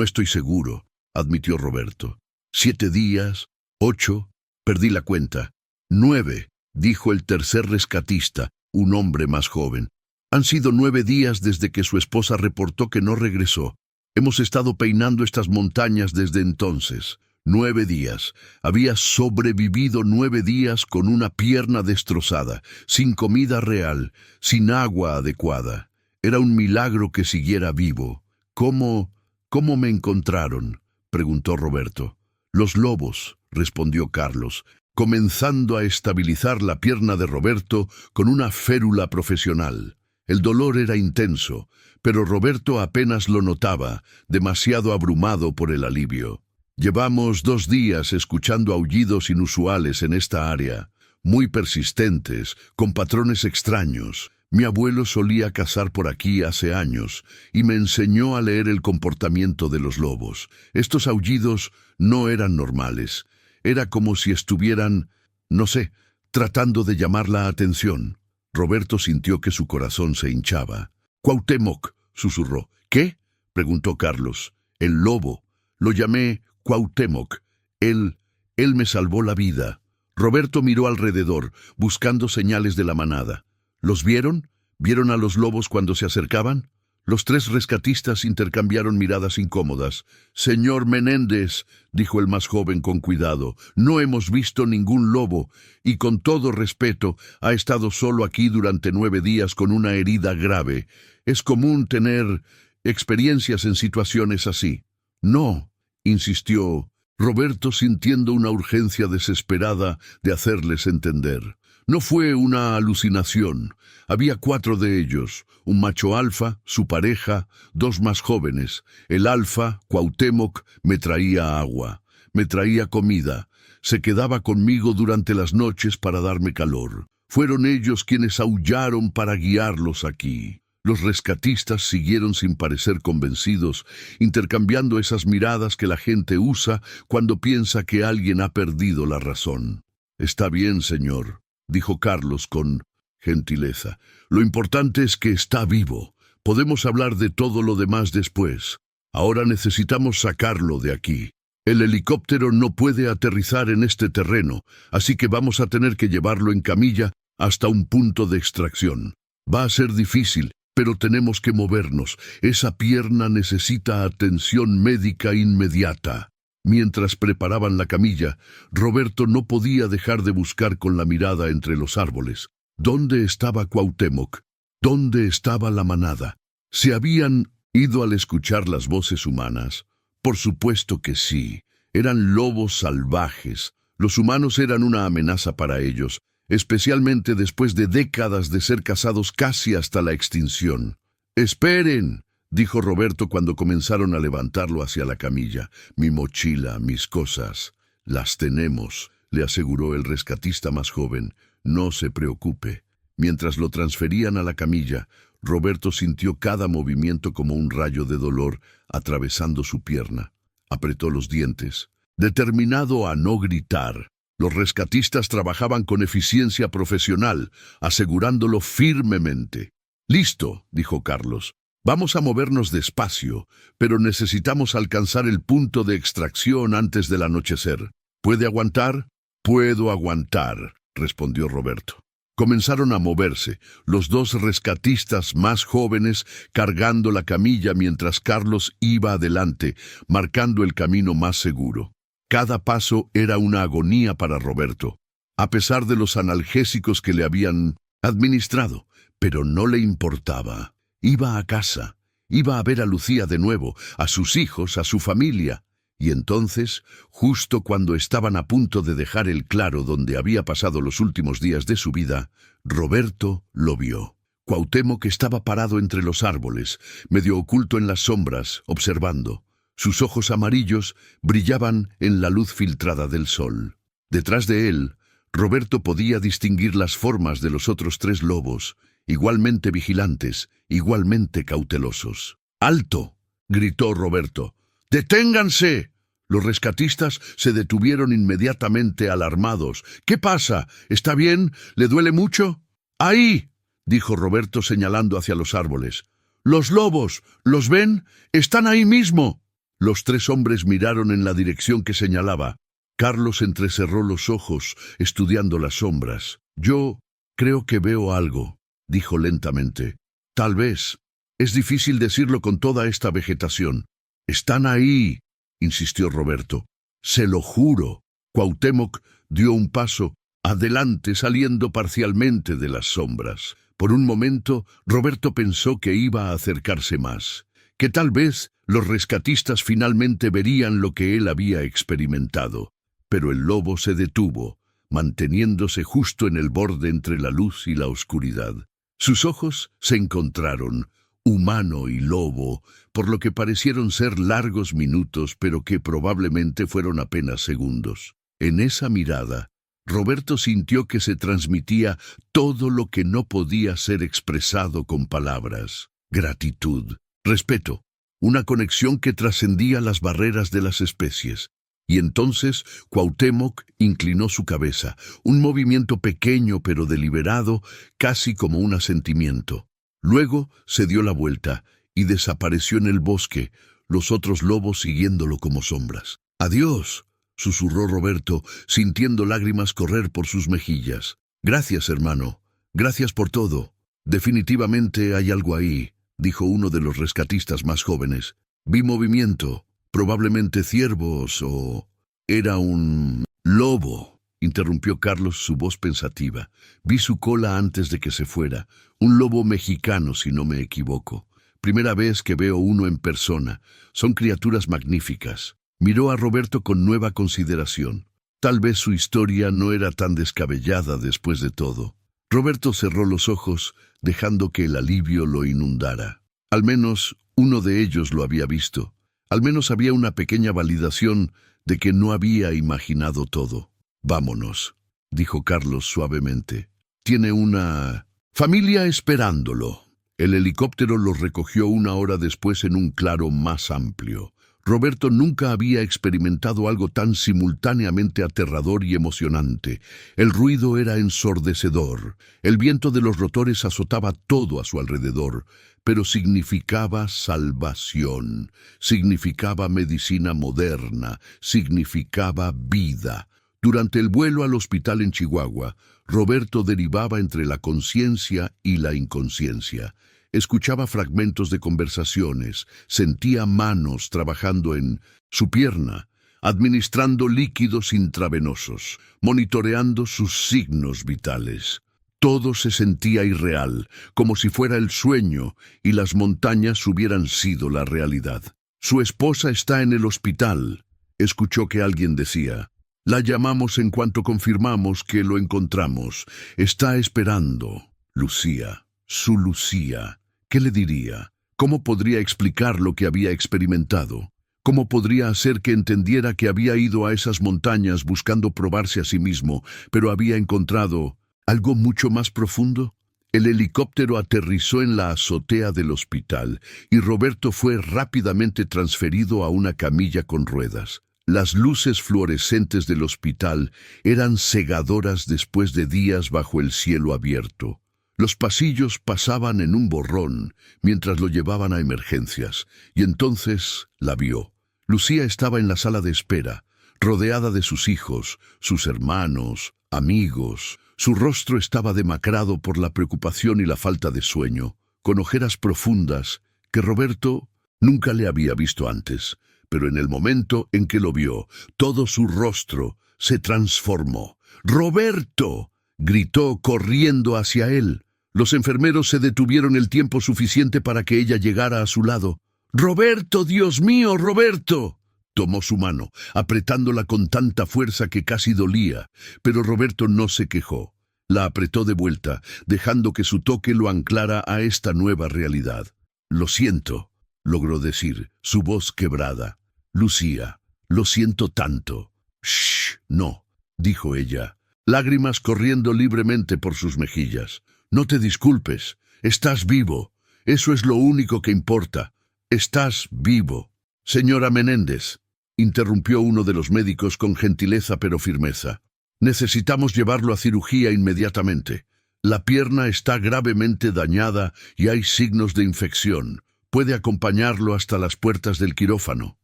estoy seguro», admitió Roberto. 7 días, 8, perdí la cuenta. 9, dijo el tercer rescatista, un hombre más joven. Han sido 9 días desde que su esposa reportó que no regresó. Hemos estado peinando estas montañas desde entonces. 9 días. Había sobrevivido 9 días con una pierna destrozada, sin comida real, sin agua adecuada. Era un milagro que siguiera vivo. ¿Cómo me encontraron?, preguntó Roberto. Los lobos, respondió Carlos, comenzando a estabilizar la pierna de Roberto con una férula profesional. El dolor era intenso, pero Roberto apenas lo notaba, demasiado abrumado por el alivio. Llevamos 2 días escuchando aullidos inusuales en esta área, muy persistentes, con patrones extraños. Mi abuelo solía cazar por aquí hace años y me enseñó a leer el comportamiento de los lobos. Estos aullidos no eran normales. Era como si estuvieran, no sé, tratando de llamar la atención. Roberto sintió que su corazón se hinchaba. «Cuauhtémoc», susurró. «¿Qué?», preguntó Carlos. «El lobo. Lo llamé Cuauhtémoc. Él me salvó la vida». Roberto miró alrededor, buscando señales de la manada. ¿Los vieron? ¿Vieron a los lobos cuando se acercaban? Los 3 rescatistas intercambiaron miradas incómodas. «Señor Menéndez», dijo el más joven con cuidado, «no hemos visto ningún lobo, y con todo respeto, ha estado solo aquí durante 9 días con una herida grave. Es común tener experiencias en situaciones así». «No», insistió Roberto, sintiendo una urgencia desesperada de hacerles entender. No fue una alucinación. Había 4 de ellos, un macho alfa, su pareja, 2 más jóvenes. El alfa, Cuauhtémoc, me traía agua, me traía comida, se quedaba conmigo durante las noches para darme calor. Fueron ellos quienes aullaron para guiarlos aquí. Los rescatistas siguieron sin parecer convencidos, intercambiando esas miradas que la gente usa cuando piensa que alguien ha perdido la razón. «Está bien, señor», dijo Carlos con gentileza. «Lo importante es que está vivo. Podemos hablar de todo lo demás después. Ahora necesitamos sacarlo de aquí. El helicóptero no puede aterrizar en este terreno, así que vamos a tener que llevarlo en camilla hasta un punto de extracción. Va a ser difícil, pero tenemos que movernos. Esa pierna necesita atención médica inmediata». Mientras preparaban la camilla, Roberto no podía dejar de buscar con la mirada entre los árboles. ¿Dónde estaba Cuauhtémoc? ¿Dónde estaba la manada? ¿Se habían ido al escuchar las voces humanas? Por supuesto que sí. Eran lobos salvajes. Los humanos eran una amenaza para ellos, especialmente después de décadas de ser cazados casi hasta la extinción. «¡Esperen!», dijo Roberto cuando comenzaron a levantarlo hacia la camilla. «Mi mochila, mis cosas. Las tenemos», le aseguró el rescatista más joven. «No se preocupe». Mientras lo transferían a la camilla, Roberto sintió cada movimiento como un rayo de dolor atravesando su pierna. Apretó los dientes, determinado a no gritar. Los rescatistas trabajaban con eficiencia profesional, asegurándolo firmemente. «Listo», dijo Carlos. «Vamos a movernos despacio, pero necesitamos alcanzar el punto de extracción antes del anochecer. ¿Puede aguantar?» «Puedo aguantar», respondió Roberto. Comenzaron a moverse, los 2 rescatistas más jóvenes cargando la camilla mientras Carlos iba adelante, marcando el camino más seguro. Cada paso era una agonía para Roberto, a pesar de los analgésicos que le habían administrado, pero no le importaba. Iba a casa, iba a ver a Lucía de nuevo, a sus hijos, a su familia. Y entonces, justo cuando estaban a punto de dejar el claro donde había pasado los últimos días de su vida, Roberto lo vio. Cuauhtémoc estaba parado entre los árboles, medio oculto en las sombras, observando. Sus ojos amarillos brillaban en la luz filtrada del sol. Detrás de él, Roberto podía distinguir las formas de los otros 3 lobos, igualmente vigilantes, igualmente cautelosos. «¡Alto!», gritó Roberto. «¡Deténganse!». Los rescatistas se detuvieron inmediatamente alarmados. «¿Qué pasa? ¿Está bien? ¿Le duele mucho?» «¡Ahí!», dijo Roberto señalando hacia los árboles. «¡Los lobos! ¿Los ven? ¡Están ahí mismo!». Los tres hombres miraron en la dirección que señalaba. Carlos entrecerró los ojos, estudiando las sombras. «Yo creo que veo algo», dijo lentamente. «Tal vez. Es difícil decirlo con toda esta vegetación». «Están ahí», insistió Roberto. «Se lo juro». Cuauhtémoc dio un paso adelante, saliendo parcialmente de las sombras. Por un momento, Roberto pensó que iba a acercarse más, que tal vez los rescatistas finalmente verían lo que él había experimentado. Pero el lobo se detuvo, manteniéndose justo en el borde entre la luz y la oscuridad. Sus ojos se encontraron, humano y lobo, por lo que parecieron ser largos minutos, pero que probablemente fueron apenas segundos. En esa mirada, Roberto sintió que se transmitía todo lo que no podía ser expresado con palabras. Gratitud, respeto, una conexión que trascendía las barreras de las especies. Y entonces Cuauhtémoc inclinó su cabeza, un movimiento pequeño pero deliberado, casi como un asentimiento. Luego se dio la vuelta y desapareció en el bosque, los otros lobos siguiéndolo como sombras. «Adiós», susurró Roberto, sintiendo lágrimas correr por sus mejillas. «Gracias, hermano. Gracias por todo. Definitivamente hay algo ahí», dijo uno de los rescatistas más jóvenes. «Vi movimiento. Probablemente ciervos o... Era un... lobo», interrumpió Carlos, su voz pensativa. «Vi su cola antes de que se fuera. Un lobo mexicano, si no me equivoco. Primera vez que veo uno en persona. Son criaturas magníficas». Miró a Roberto con nueva consideración. Tal vez su historia no era tan descabellada después de todo. Roberto cerró los ojos, dejando que el alivio lo inundara. Al menos uno de ellos lo había visto. Al menos había una pequeña validación de que no había imaginado todo. «Vámonos», dijo Carlos suavemente. «Tiene una familia esperándolo». El helicóptero los recogió 1 hora después en un claro más amplio. Roberto nunca había experimentado algo tan simultáneamente aterrador y emocionante. El ruido era ensordecedor. El viento de los rotores azotaba todo a su alrededor, pero significaba salvación, significaba medicina moderna, significaba vida. Durante el vuelo al hospital en Chihuahua, Roberto derivaba entre la conciencia y la inconsciencia. Escuchaba fragmentos de conversaciones, sentía manos trabajando en su pierna, administrando líquidos intravenosos, monitoreando sus signos vitales. Todo se sentía irreal, como si fuera el sueño y las montañas hubieran sido la realidad. «Su esposa está en el hospital», escuchó que alguien decía. «La llamamos en cuanto confirmamos que lo encontramos. Está esperando». Lucía, su Lucía. ¿Qué le diría? ¿Cómo podría explicar lo que había experimentado? ¿Cómo podría hacer que entendiera que había ido a esas montañas buscando probarse a sí mismo, pero había encontrado algo mucho más profundo? El helicóptero aterrizó en la azotea del hospital y Roberto fue rápidamente transferido a una camilla con ruedas. Las luces fluorescentes del hospital eran cegadoras después de días bajo el cielo abierto. Los pasillos pasaban en un borrón mientras lo llevaban a emergencias, y entonces la vio. Lucía estaba en la sala de espera, rodeada de sus hijos, sus hermanos, amigos. Su rostro estaba demacrado por la preocupación y la falta de sueño, con ojeras profundas que Roberto nunca le había visto antes. Pero en el momento en que lo vio, todo su rostro se transformó. «¡Roberto!», gritó corriendo hacia él. Los enfermeros se detuvieron el tiempo suficiente para que ella llegara a su lado. «¡Roberto, Dios mío, Roberto!». Tomó su mano, apretándola con tanta fuerza que casi dolía, pero Roberto no se quejó. La apretó de vuelta, dejando que su toque lo anclara a esta nueva realidad. «Lo siento», logró decir, su voz quebrada. «Lucía, lo siento tanto». «Shh, no», dijo ella, lágrimas corriendo libremente por sus mejillas. «No te disculpes, estás vivo. Eso es lo único que importa. Estás vivo». «Señora Menéndez», interrumpió uno de los médicos con gentileza pero firmeza. «Necesitamos llevarlo a cirugía inmediatamente. La pierna está gravemente dañada y hay signos de infección. Puede acompañarlo hasta las puertas del quirófano».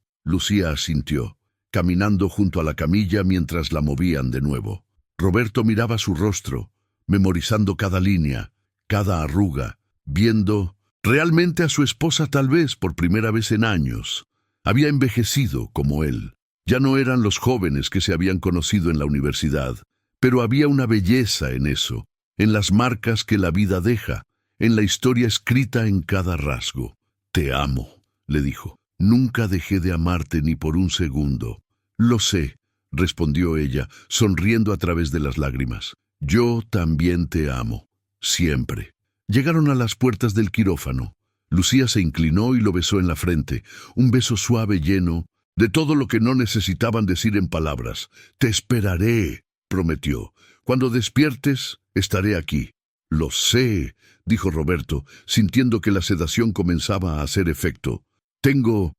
Lucía asintió, caminando junto a la camilla mientras la movían de nuevo. Roberto miraba su rostro, memorizando cada línea, cada arruga, viendo realmente a su esposa tal vez por primera vez en años. Había envejecido como él. Ya no eran los jóvenes que se habían conocido en la universidad, pero había una belleza en eso, en las marcas que la vida deja, en la historia escrita en cada rasgo. «Te amo», le dijo. «Nunca dejé de amarte ni por un segundo». «Lo sé», respondió ella, sonriendo a través de las lágrimas. «Yo también te amo. Siempre». Llegaron a las puertas del quirófano. Lucía se inclinó y lo besó en la frente, un beso suave lleno de todo lo que no necesitaban decir en palabras. «Te esperaré», prometió. «Cuando despiertes, estaré aquí». «Lo sé», dijo Roberto, sintiendo que la sedación comenzaba a hacer efecto. Tengo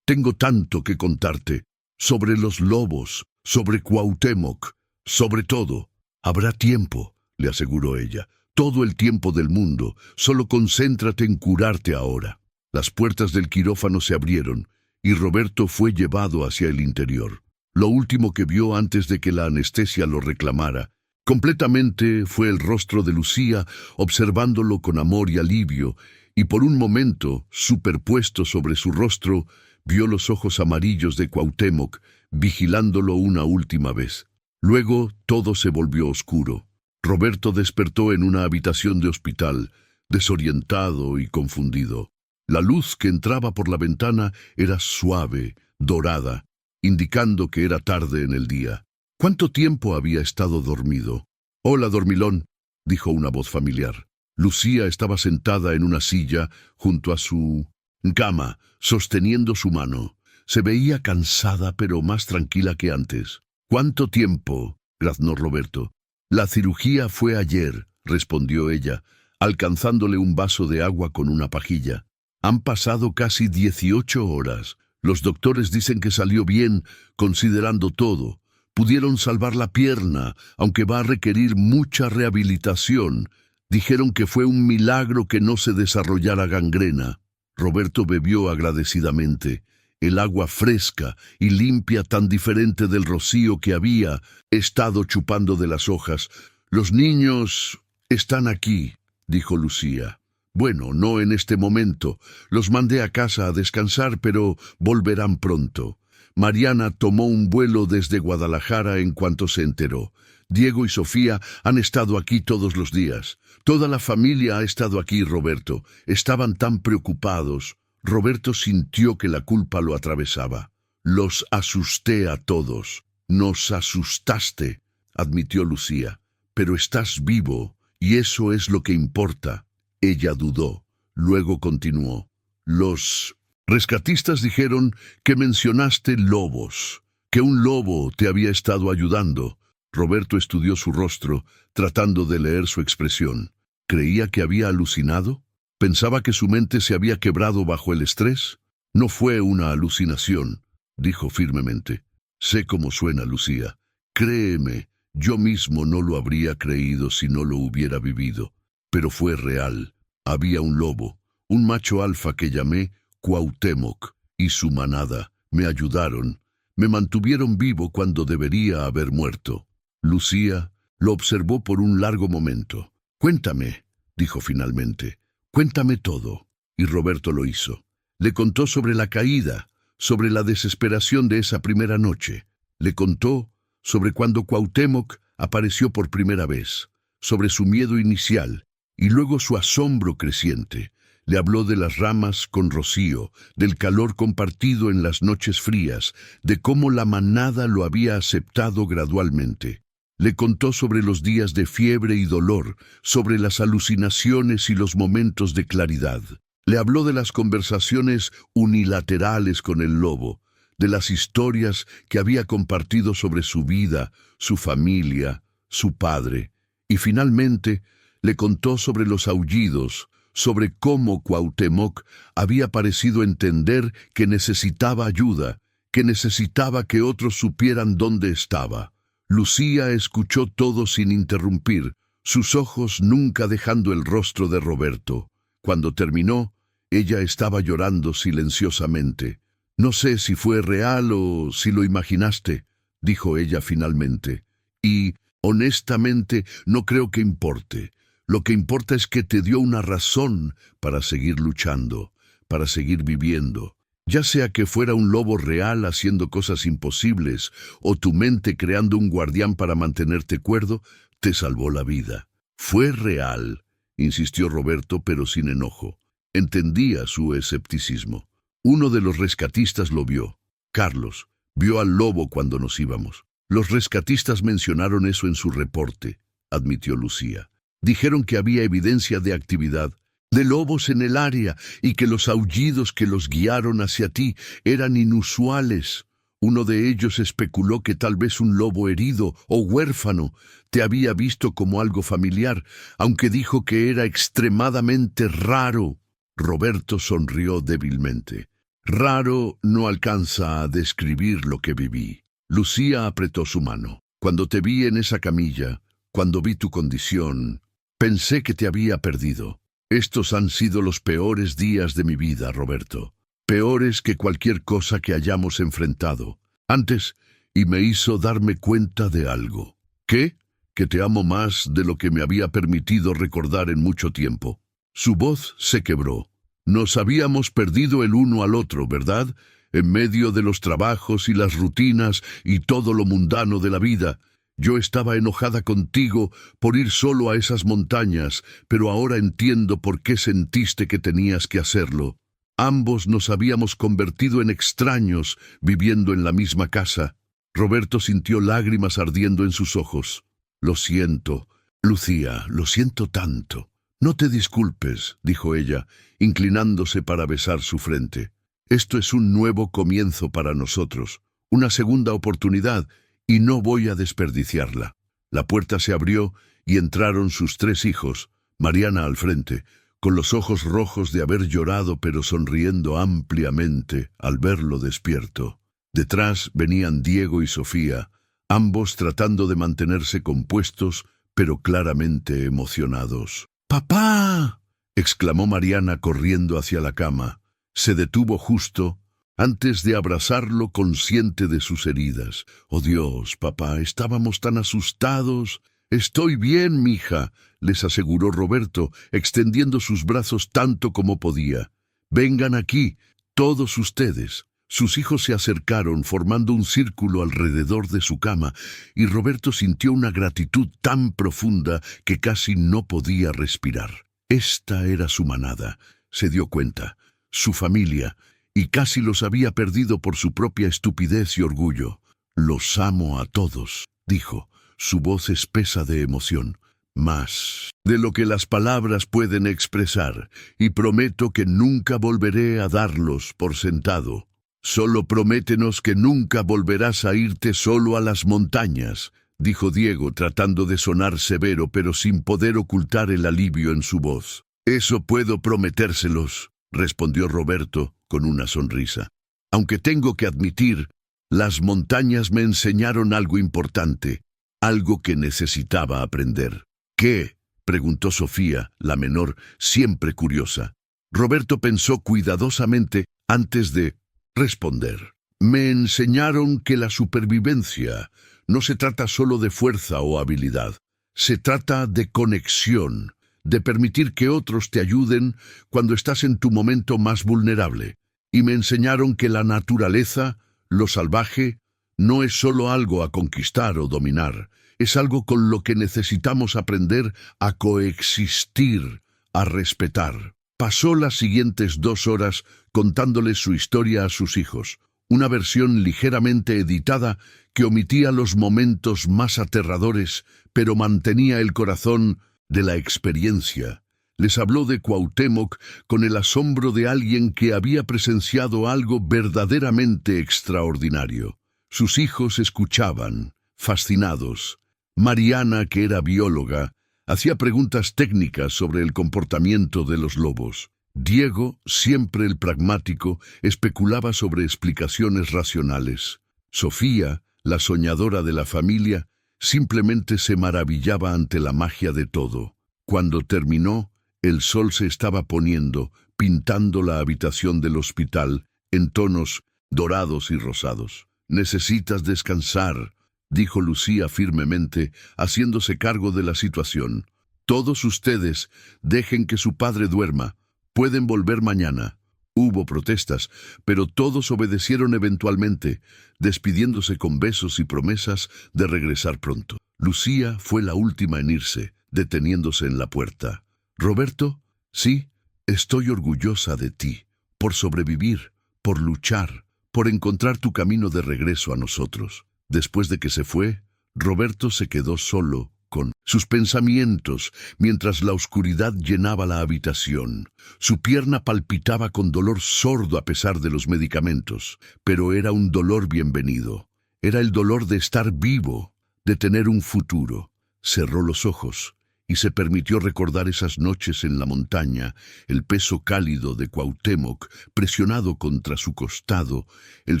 tanto que contarte. Sobre los lobos, sobre Cuauhtémoc, sobre todo». «Habrá tiempo», le aseguró ella. «Todo el tiempo del mundo. Solo concéntrate en curarte ahora». Las puertas del quirófano se abrieron y Roberto fue llevado hacia el interior. Lo último que vio antes de que la anestesia lo reclamara completamente fue el rostro de Lucía, observándolo con amor y alivio, y por un momento, superpuesto sobre su rostro, vio los ojos amarillos de Cuauhtémoc, vigilándolo una última vez. Luego todo se volvió oscuro. Roberto despertó en una habitación de hospital, desorientado y confundido. La luz que entraba por la ventana era suave, dorada, indicando que era tarde en el día. ¿Cuánto tiempo había estado dormido? «Hola, dormilón», dijo una voz familiar. Lucía estaba sentada en una silla junto a su cama, sosteniendo su mano. Se veía cansada, pero más tranquila que antes. «¿Cuánto tiempo?», graznó Roberto. «La cirugía fue ayer», respondió ella, alcanzándole un vaso de agua con una pajilla. «Han pasado casi 18 horas. Los doctores dicen que salió bien, considerando todo. Pudieron salvar la pierna, aunque va a requerir mucha rehabilitación. Dijeron que fue un milagro que no se desarrollara gangrena». Roberto bebió agradecidamente. El agua fresca y limpia, tan diferente del rocío que había estado chupando de las hojas. «Los niños están aquí», dijo Lucía. «Bueno, no en este momento. Los mandé a casa a descansar, pero volverán pronto». Mariana tomó un vuelo desde Guadalajara en cuanto se enteró. «Diego y Sofía han estado aquí todos los días. Toda la familia ha estado aquí, Roberto. Estaban tan preocupados». Roberto sintió que la culpa lo atravesaba. «Los asusté a todos». «Nos asustaste», admitió Lucía. «Pero estás vivo, y eso es lo que importa». Ella dudó. Luego continuó. «Los rescatistas dijeron que mencionaste lobos, que un lobo te había estado ayudando». Roberto estudió su rostro, tratando de leer su expresión. ¿Creía que había alucinado? ¿Pensaba que su mente se había quebrado bajo el estrés? «No fue una alucinación», dijo firmemente. «Sé cómo suena, Lucía. Créeme, yo mismo no lo habría creído si no lo hubiera vivido. Pero fue real. Había un lobo, un macho alfa que llamé Cuauhtémoc, y su manada. Me ayudaron. Me mantuvieron vivo cuando debería haber muerto». Lucía lo observó por un largo momento. «Cuéntame», dijo finalmente. «Cuéntame todo». Y Roberto lo hizo. Le contó sobre la caída, sobre la desesperación de esa primera noche. Le contó sobre cuando Cuauhtémoc apareció por primera vez, sobre su miedo inicial y luego su asombro creciente. Le habló de las ramas con rocío, del calor compartido en las noches frías, de cómo la manada lo había aceptado gradualmente. Le contó sobre los días de fiebre y dolor, sobre las alucinaciones y los momentos de claridad. Le habló de las conversaciones unilaterales con el lobo, de las historias que había compartido sobre su vida, su familia, su padre, y finalmente le contó sobre los aullidos, sobre cómo Cuauhtémoc había parecido entender que necesitaba ayuda, que necesitaba que otros supieran dónde estaba. Lucía escuchó todo sin interrumpir, sus ojos nunca dejando el rostro de Roberto. Cuando terminó, ella estaba llorando silenciosamente. No sé si fue real o si lo imaginaste, dijo ella finalmente. Y, honestamente, no creo que importe. Lo que importa es que te dio una razón para seguir luchando, para seguir viviendo. Ya sea que fuera un lobo real haciendo cosas imposibles o tu mente creando un guardián para mantenerte cuerdo, te salvó la vida. Fue real, insistió Roberto, pero sin enojo. Entendía su escepticismo. Uno de los rescatistas lo vio. Carlos vio al lobo cuando nos íbamos. Los rescatistas mencionaron eso en su reporte, admitió Lucía. Dijeron que había evidencia de actividad de lobos en el área y que los aullidos que los guiaron hacia ti eran inusuales. Uno de ellos especuló que tal vez un lobo herido o huérfano te había visto como algo familiar, aunque dijo que era extremadamente raro. Roberto sonrió débilmente. Raro no alcanza a describir lo que viví. Lucía apretó su mano. Cuando te vi en esa camilla, cuando vi tu condición, pensé que te había perdido. Estos han sido los peores días de mi vida, Roberto. Peores que cualquier cosa que hayamos enfrentado antes, y me hizo darme cuenta de algo. ¿Qué? Que te amo más de lo que me había permitido recordar en mucho tiempo. Su voz se quebró. Nos habíamos perdido el uno al otro, ¿verdad? En medio de los trabajos y las rutinas y todo lo mundano de la vida. Yo estaba enojada contigo por ir solo a esas montañas, pero ahora entiendo por qué sentiste que tenías que hacerlo. Ambos nos habíamos convertido en extraños viviendo en la misma casa. Roberto sintió lágrimas ardiendo en sus ojos. Lo siento, Lucía, lo siento tanto. No te disculpes, dijo ella, inclinándose para besar su frente. Esto es un nuevo comienzo para nosotros, una segunda oportunidad, y no voy a desperdiciarla. La puerta se abrió y entraron sus 3 hijos, Mariana al frente, con los ojos rojos de haber llorado pero sonriendo ampliamente al verlo despierto. Detrás venían Diego y Sofía, ambos tratando de mantenerse compuestos, pero claramente emocionados. ¡Papá!, exclamó Mariana corriendo hacia la cama. Se detuvo justo antes de abrazarlo, consciente de sus heridas. «Oh Dios, papá, estábamos tan asustados». «Estoy bien, mija», les aseguró Roberto, extendiendo sus brazos tanto como podía. «Vengan aquí, todos ustedes». Sus hijos se acercaron formando un círculo alrededor de su cama, y Roberto sintió una gratitud tan profunda que casi no podía respirar. Esta era su manada, se dio cuenta, su familia, y casi los había perdido por su propia estupidez y orgullo. «Los amo a todos», dijo, su voz espesa de emoción. «Más de lo que las palabras pueden expresar, y prometo que nunca volveré a darlos por sentado. Solo prométenos que nunca volverás a irte solo a las montañas», dijo Diego, tratando de sonar severo, pero sin poder ocultar el alivio en su voz. «Eso puedo prometérselos», respondió Roberto con una sonrisa. «Aunque tengo que admitir, las montañas me enseñaron algo importante, algo que necesitaba aprender». «¿Qué?», preguntó Sofía, la menor, siempre curiosa. Roberto pensó cuidadosamente antes de responder. «Me enseñaron que la supervivencia no se trata solo de fuerza o habilidad. Se trata de conexión, de permitir que otros te ayuden cuando estás en tu momento más vulnerable. Y me enseñaron que la naturaleza, lo salvaje, no es solo algo a conquistar o dominar, es algo con lo que necesitamos aprender a coexistir, a respetar». Pasó las siguientes 2 horas contándoles su historia a sus hijos, una versión ligeramente editada que omitía los momentos más aterradores, pero mantenía el corazón de la experiencia. Les habló de Cuauhtémoc con el asombro de alguien que había presenciado algo verdaderamente extraordinario. Sus hijos escuchaban, fascinados. Mariana, que era bióloga, hacía preguntas técnicas sobre el comportamiento de los lobos. Diego, siempre el pragmático, especulaba sobre explicaciones racionales. Sofía, la soñadora de la familia, simplemente se maravillaba ante la magia de todo. Cuando terminó, el sol se estaba poniendo, pintando la habitación del hospital en tonos dorados y rosados. «Necesitas descansar», dijo Lucía firmemente, haciéndose cargo de la situación. «Todos ustedes dejen que su padre duerma. Pueden volver mañana». Hubo protestas, pero todos obedecieron eventualmente, despidiéndose con besos y promesas de regresar pronto. Lucía fue la última en irse, deteniéndose en la puerta. «Roberto, sí, estoy orgullosa de ti, por sobrevivir, por luchar, por encontrar tu camino de regreso a nosotros». Después de que se fue, Roberto se quedó solo con sus pensamientos mientras la oscuridad llenaba la habitación. Su pierna palpitaba con dolor sordo a pesar de los medicamentos, pero era un dolor bienvenido. Era el dolor de estar vivo, de tener un futuro. Cerró los ojos y se permitió recordar esas noches en la montaña, el peso cálido de Cuauhtémoc presionado contra su costado, el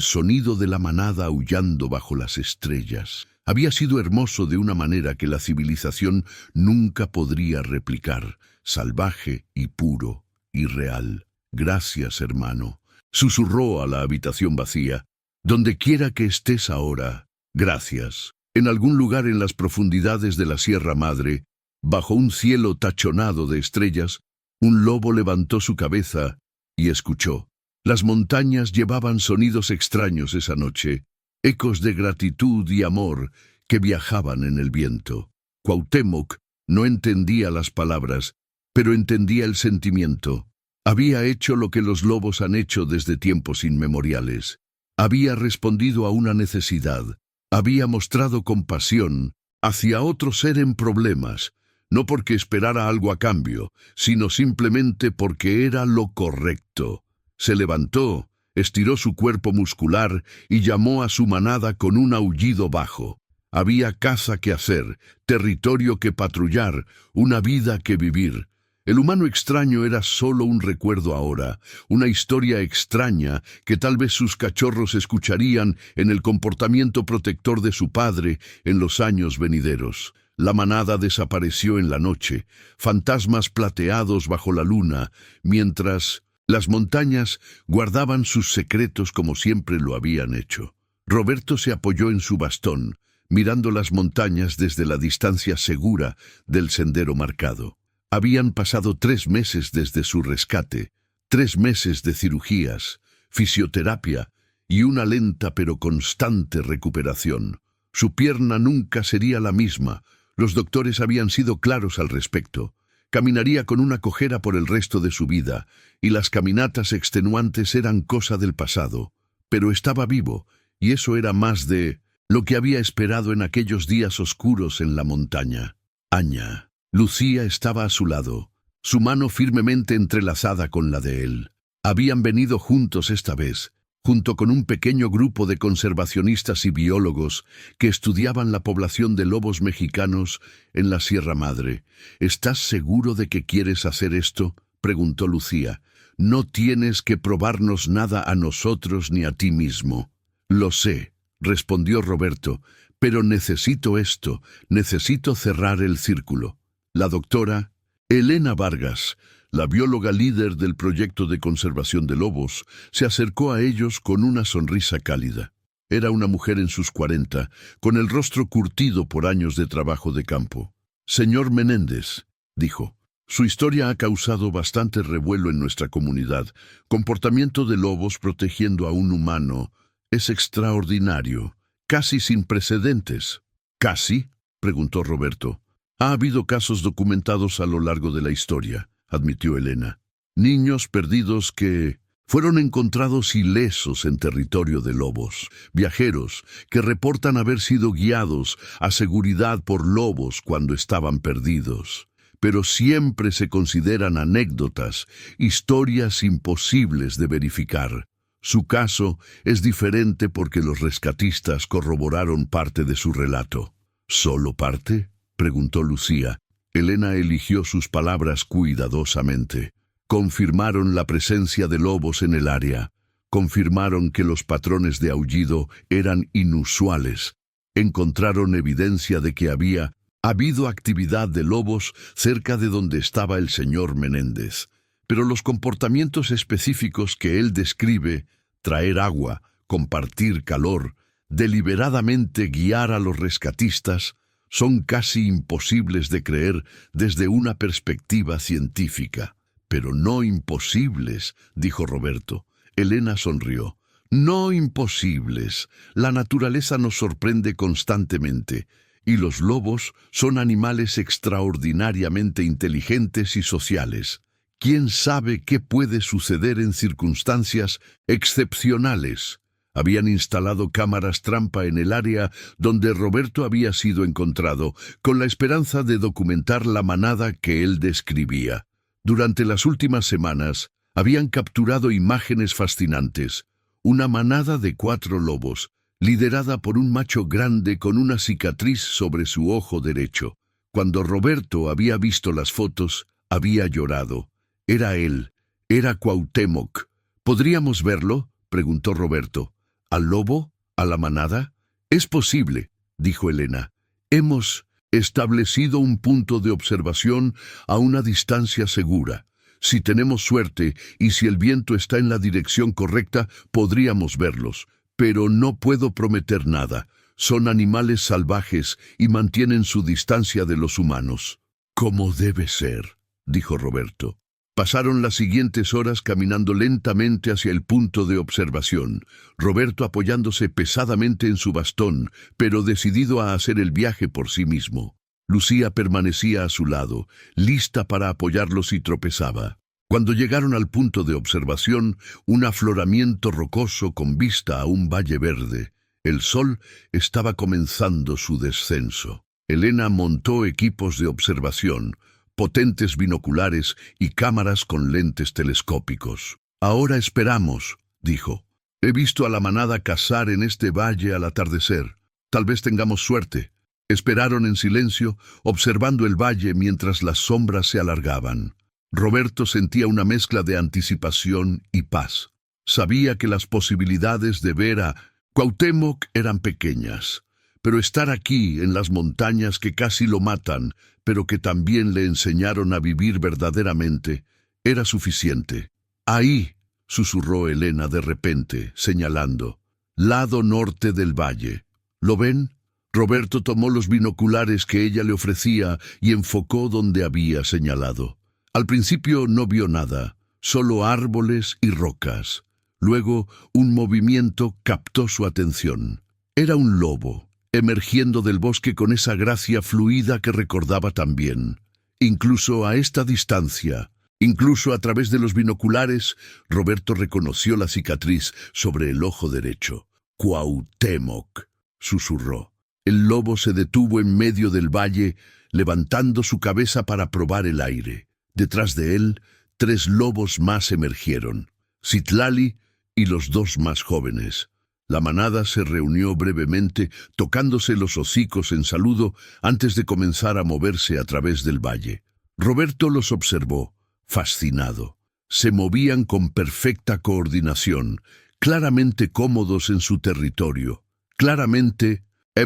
sonido de la manada aullando bajo las estrellas. Había sido hermoso de una manera que la civilización nunca podría replicar, salvaje y puro y real. «Gracias, hermano», susurró a la habitación vacía. «Donde quiera que estés ahora, gracias». En algún lugar en las profundidades de la Sierra Madre, bajo un cielo tachonado de estrellas, un lobo levantó su cabeza y escuchó. Las montañas llevaban sonidos extraños esa noche, ecos de gratitud y amor que viajaban en el viento. Cuauhtémoc no entendía las palabras, pero entendía el sentimiento. Había hecho lo que los lobos han hecho desde tiempos inmemoriales. Había respondido a una necesidad. Había mostrado compasión hacia otro ser en problemas, no porque esperara algo a cambio, sino simplemente porque era lo correcto. Se levantó, estiró su cuerpo muscular y llamó a su manada con un aullido bajo. Había caza que hacer, territorio que patrullar, una vida que vivir. El humano extraño era solo un recuerdo ahora, una historia extraña que tal vez sus cachorros escucharían en el comportamiento protector de su padre en los años venideros. La manada desapareció en la noche, fantasmas plateados bajo la luna, mientras las montañas guardaban sus secretos como siempre lo habían hecho. Roberto se apoyó en su bastón, mirando las montañas desde la distancia segura del sendero marcado. Habían pasado 3 meses desde su rescate, 3 meses de cirugías, fisioterapia y una lenta pero constante recuperación. Su pierna nunca sería la misma. Los doctores habían sido claros al respecto. Caminaría con una cojera por el resto de su vida, y las caminatas extenuantes eran cosa del pasado. Pero estaba vivo, y eso era más de lo que había esperado en aquellos días oscuros en la montaña. Aña. Lucía estaba a su lado, su mano firmemente entrelazada con la de él. Habían venido juntos esta vez, junto con un pequeño grupo de conservacionistas y biólogos que estudiaban la población de lobos mexicanos en la Sierra Madre. «¿Estás seguro de que quieres hacer esto?», preguntó Lucía. «No tienes que probarnos nada a nosotros ni a ti mismo». «Lo sé», respondió Roberto, «pero necesito esto, necesito cerrar el círculo». La doctora Elena Vargas, la bióloga líder del proyecto de conservación de lobos, se acercó a ellos con una sonrisa cálida. Era una mujer en sus 40, con el rostro curtido por años de trabajo de campo. «Señor Menéndez», dijo, «su historia ha causado bastante revuelo en nuestra comunidad. Comportamiento de lobos protegiendo a un humano es extraordinario, casi sin precedentes». «¿Casi?», preguntó Roberto. «Ha habido casos documentados a lo largo de la historia», admitió Elena. «Niños perdidos que fueron encontrados ilesos en territorio de lobos. Viajeros que reportan haber sido guiados a seguridad por lobos cuando estaban perdidos. Pero siempre se consideran anécdotas, historias imposibles de verificar. Su caso es diferente porque los rescatistas corroboraron parte de su relato». «¿Solo parte?», preguntó Lucía. Elena eligió sus palabras cuidadosamente. Confirmaron la presencia de lobos en el área. Confirmaron que los patrones de aullido eran inusuales. Encontraron evidencia de que había habido actividad de lobos cerca de donde estaba el señor Menéndez. Pero los comportamientos específicos que él describe, traer agua, compartir calor, deliberadamente guiar a los rescatistas, son casi imposibles de creer desde una perspectiva científica. Pero no imposibles, dijo Roberto. Elena sonrió. No imposibles. La naturaleza nos sorprende constantemente, y los lobos son animales extraordinariamente inteligentes y sociales. ¿Quién sabe qué puede suceder en circunstancias excepcionales? Habían instalado cámaras trampa en el área donde Roberto había sido encontrado, con la esperanza de documentar la manada que él describía. Durante las últimas semanas, habían capturado imágenes fascinantes. Una manada de 4 lobos, liderada por un macho grande con una cicatriz sobre su ojo derecho. Cuando Roberto había visto las fotos, había llorado. Era él, era Cuauhtémoc. ¿Podríamos verlo?, preguntó Roberto. ¿Al lobo? ¿A la manada? Es posible, dijo Elena. Hemos establecido un punto de observación a una distancia segura. Si tenemos suerte y si el viento está en la dirección correcta, podríamos verlos. Pero no puedo prometer nada. Son animales salvajes y mantienen su distancia de los humanos. Como debe ser, dijo Roberto. Pasaron las siguientes horas caminando lentamente hacia el punto de observación, Roberto apoyándose pesadamente en su bastón, pero decidido a hacer el viaje por sí mismo. Lucía permanecía a su lado, lista para apoyarlo si tropezaba. Cuando llegaron al punto de observación, un afloramiento rocoso con vista a un valle verde, el sol estaba comenzando su descenso. Elena montó equipos de observación, potentes binoculares y cámaras con lentes telescópicos. Ahora esperamos, dijo. He visto a la manada cazar en este valle al atardecer. Tal vez tengamos suerte. Esperaron en silencio, observando el valle mientras las sombras se alargaban. Roberto sentía una mezcla de anticipación y paz. Sabía que las posibilidades de ver a Cuauhtémoc eran pequeñas, pero estar aquí, en las montañas que casi lo matan, pero que también le enseñaron a vivir verdaderamente, era suficiente. Ahí, susurró Elena de repente, señalando, lado norte del valle. ¿Lo ven? Roberto tomó los binoculares que ella le ofrecía y enfocó donde había señalado. Al principio no vio nada, solo árboles y rocas. Luego, un movimiento captó su atención. Era un lobo, emergiendo del bosque con esa gracia fluida que recordaba también. Incluso a esta distancia, incluso a través de los binoculares, Roberto reconoció la cicatriz sobre el ojo derecho. Cuauhtémoc, susurró. El lobo se detuvo en medio del valle, levantando su cabeza para probar el aire. Detrás de él, 3 lobos más emergieron, Citlali y los 2 más jóvenes. La manada se reunió brevemente, tocándose los hocicos en saludo antes de comenzar a moverse a través del valle. Roberto los observó, fascinado. Se movían con perfecta coordinación, claramente cómodos en su territorio, claramente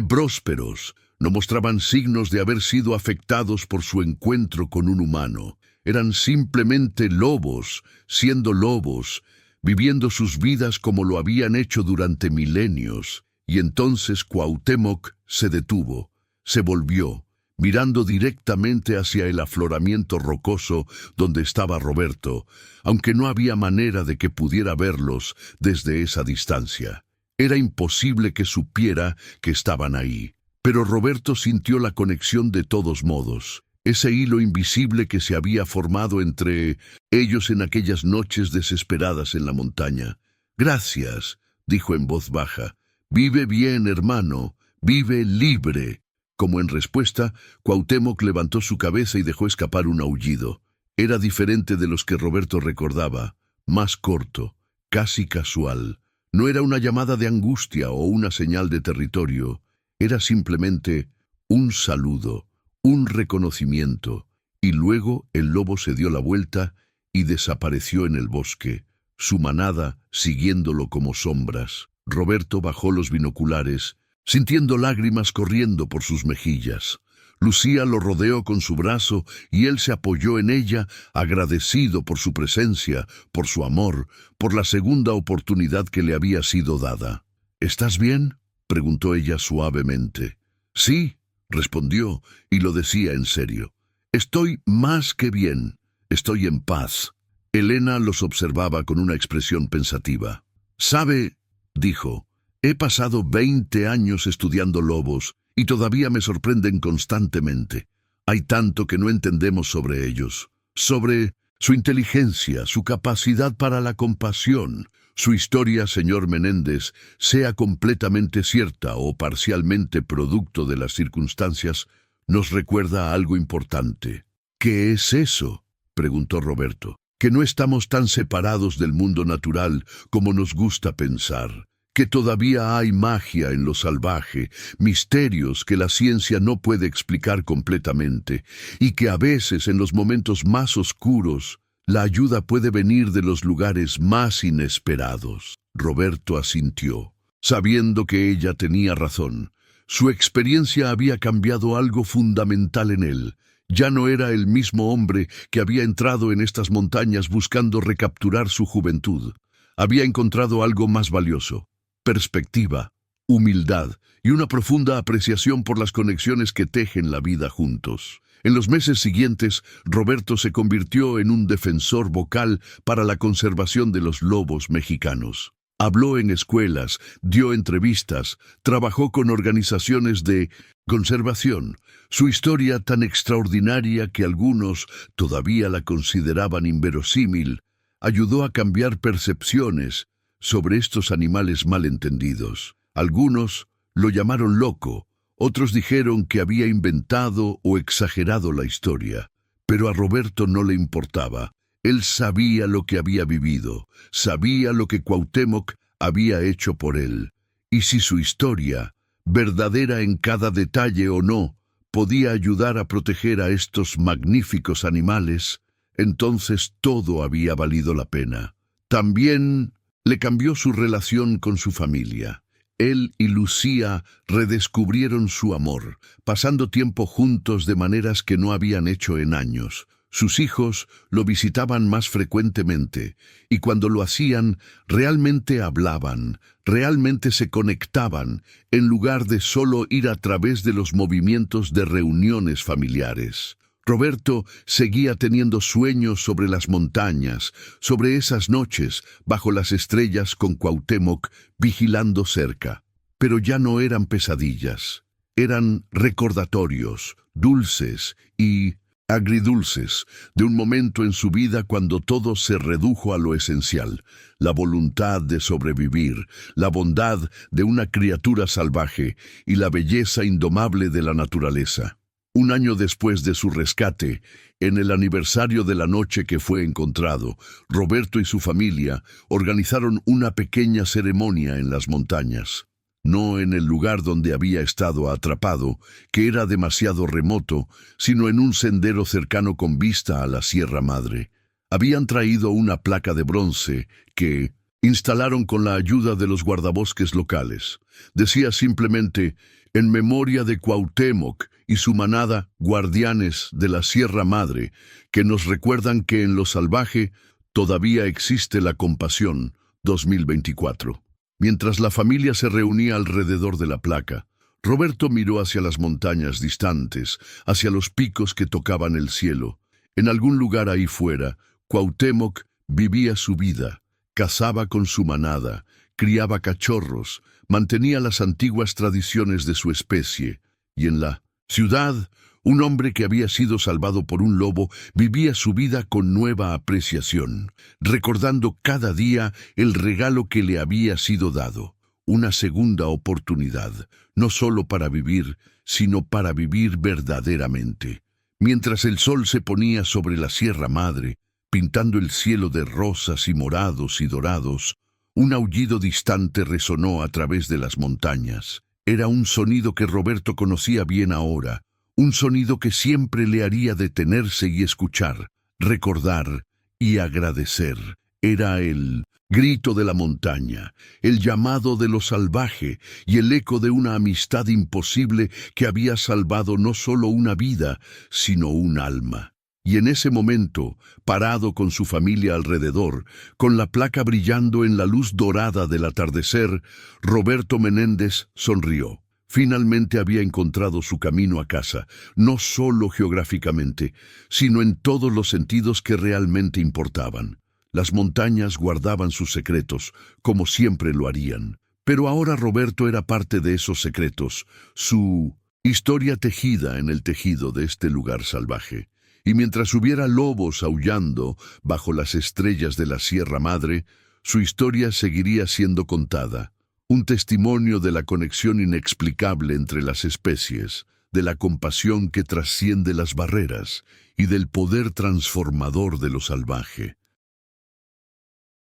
prósperos. No mostraban signos de haber sido afectados por su encuentro con un humano. Eran simplemente lobos, siendo lobos, viviendo sus vidas como lo habían hecho durante milenios. Y entonces Cuauhtémoc se detuvo, se volvió, mirando directamente hacia el afloramiento rocoso donde estaba Roberto, aunque no había manera de que pudiera verlos desde esa distancia. Era imposible que supiera que estaban ahí. Pero Roberto sintió la conexión de todos modos, ese hilo invisible que se había formado entre ellos en aquellas noches desesperadas en la montaña. «Gracias», dijo en voz baja. «Vive bien, hermano, vive libre». Como en respuesta, Cuauhtémoc levantó su cabeza y dejó escapar un aullido. Era diferente de los que Roberto recordaba, más corto, casi casual. No era una llamada de angustia o una señal de territorio. Era simplemente un saludo, un reconocimiento, y luego el lobo se dio la vuelta y desapareció en el bosque, su manada siguiéndolo como sombras. Roberto bajó los binoculares, sintiendo lágrimas corriendo por sus mejillas. Lucía lo rodeó con su brazo y él se apoyó en ella, agradecido por su presencia, por su amor, por la segunda oportunidad que le había sido dada. ¿Estás bien?, preguntó ella suavemente. Sí, respondió, y lo decía en serio. Estoy más que bien. Estoy en paz. Elena los observaba con una expresión pensativa. «¿Sabe?», dijo, «he pasado 20 años estudiando lobos y todavía me sorprenden constantemente. Hay tanto que no entendemos sobre ellos, sobre su inteligencia, su capacidad para la compasión. Su historia, señor Menéndez, sea completamente cierta o parcialmente producto de las circunstancias, nos recuerda a algo importante». «¿Qué es eso?», preguntó Roberto. «Que no estamos tan separados del mundo natural como nos gusta pensar, que todavía hay magia en lo salvaje, misterios que la ciencia no puede explicar completamente, y que a veces en los momentos más oscuros la ayuda puede venir de los lugares más inesperados». Roberto asintió, sabiendo que ella tenía razón. Su experiencia había cambiado algo fundamental en él. Ya no era el mismo hombre que había entrado en estas montañas buscando recapturar su juventud. Había encontrado algo más valioso: perspectiva, humildad y una profunda apreciación por las conexiones que tejen la vida juntos. En los meses siguientes, Roberto se convirtió en un defensor vocal para la conservación de los lobos mexicanos. Habló en escuelas, dio entrevistas, trabajó con organizaciones de conservación. Su historia, tan extraordinaria que algunos todavía la consideraban inverosímil, ayudó a cambiar percepciones sobre estos animales malentendidos. Algunos lo llamaron loco, otros dijeron que había inventado o exagerado la historia. Pero a Roberto no le importaba. Él sabía lo que había vivido, sabía lo que Cuauhtémoc había hecho por él. Y si su historia, verdadera en cada detalle o no, podía ayudar a proteger a estos magníficos animales, entonces todo había valido la pena. También le cambió su relación con su familia. Él y Lucía redescubrieron su amor, pasando tiempo juntos de maneras que no habían hecho en años. Sus hijos lo visitaban más frecuentemente, y cuando lo hacían, realmente hablaban, realmente se conectaban, en lugar de solo ir a través de los movimientos de reuniones familiares. Roberto seguía teniendo sueños sobre las montañas, sobre esas noches bajo las estrellas con Cuauhtémoc vigilando cerca. Pero ya no eran pesadillas, eran recordatorios, dulces y agridulces, de un momento en su vida cuando todo se redujo a lo esencial: la voluntad de sobrevivir, la bondad de una criatura salvaje y la belleza indomable de la naturaleza. Un año después de su rescate, en el aniversario de la noche que fue encontrado, Roberto y su familia organizaron una pequeña ceremonia en las montañas. No en el lugar donde había estado atrapado, que era demasiado remoto, sino en un sendero cercano con vista a la Sierra Madre. Habían traído una placa de bronce que instalaron con la ayuda de los guardabosques locales. Decía simplemente: «En memoria de Cuauhtémoc y su manada, guardianes de la Sierra Madre, que nos recuerdan que en lo salvaje todavía existe la compasión, 2024». Mientras la familia se reunía alrededor de la placa, Roberto miró hacia las montañas distantes, hacia los picos que tocaban el cielo. En algún lugar ahí fuera, Cuauhtémoc vivía su vida, cazaba con su manada, criaba cachorros, mantenía las antiguas tradiciones de su especie, y en la ciudad, un hombre que había sido salvado por un lobo vivía su vida con nueva apreciación, recordando cada día el regalo que le había sido dado, una segunda oportunidad, no solo para vivir, sino para vivir verdaderamente. Mientras el sol se ponía sobre la Sierra Madre, pintando el cielo de rosas y morados y dorados, un aullido distante resonó a través de las montañas. Era un sonido que Roberto conocía bien ahora, un sonido que siempre le haría detenerse y escuchar, recordar y agradecer. Era el Grito de la montaña, el llamado de lo salvaje y el eco de una amistad imposible que había salvado no solo una vida, sino un alma. Y en ese momento, parado con su familia alrededor, con la placa brillando en la luz dorada del atardecer, Roberto Menéndez sonrió. Finalmente había encontrado su camino a casa, no solo geográficamente, sino en todos los sentidos que realmente importaban. Las montañas guardaban sus secretos, como siempre lo harían. Pero ahora Roberto era parte de esos secretos, su historia tejida en el tejido de este lugar salvaje. Y mientras hubiera lobos aullando bajo las estrellas de la Sierra Madre, su historia seguiría siendo contada. Un testimonio de la conexión inexplicable entre las especies, de la compasión que trasciende las barreras y del poder transformador de lo salvaje.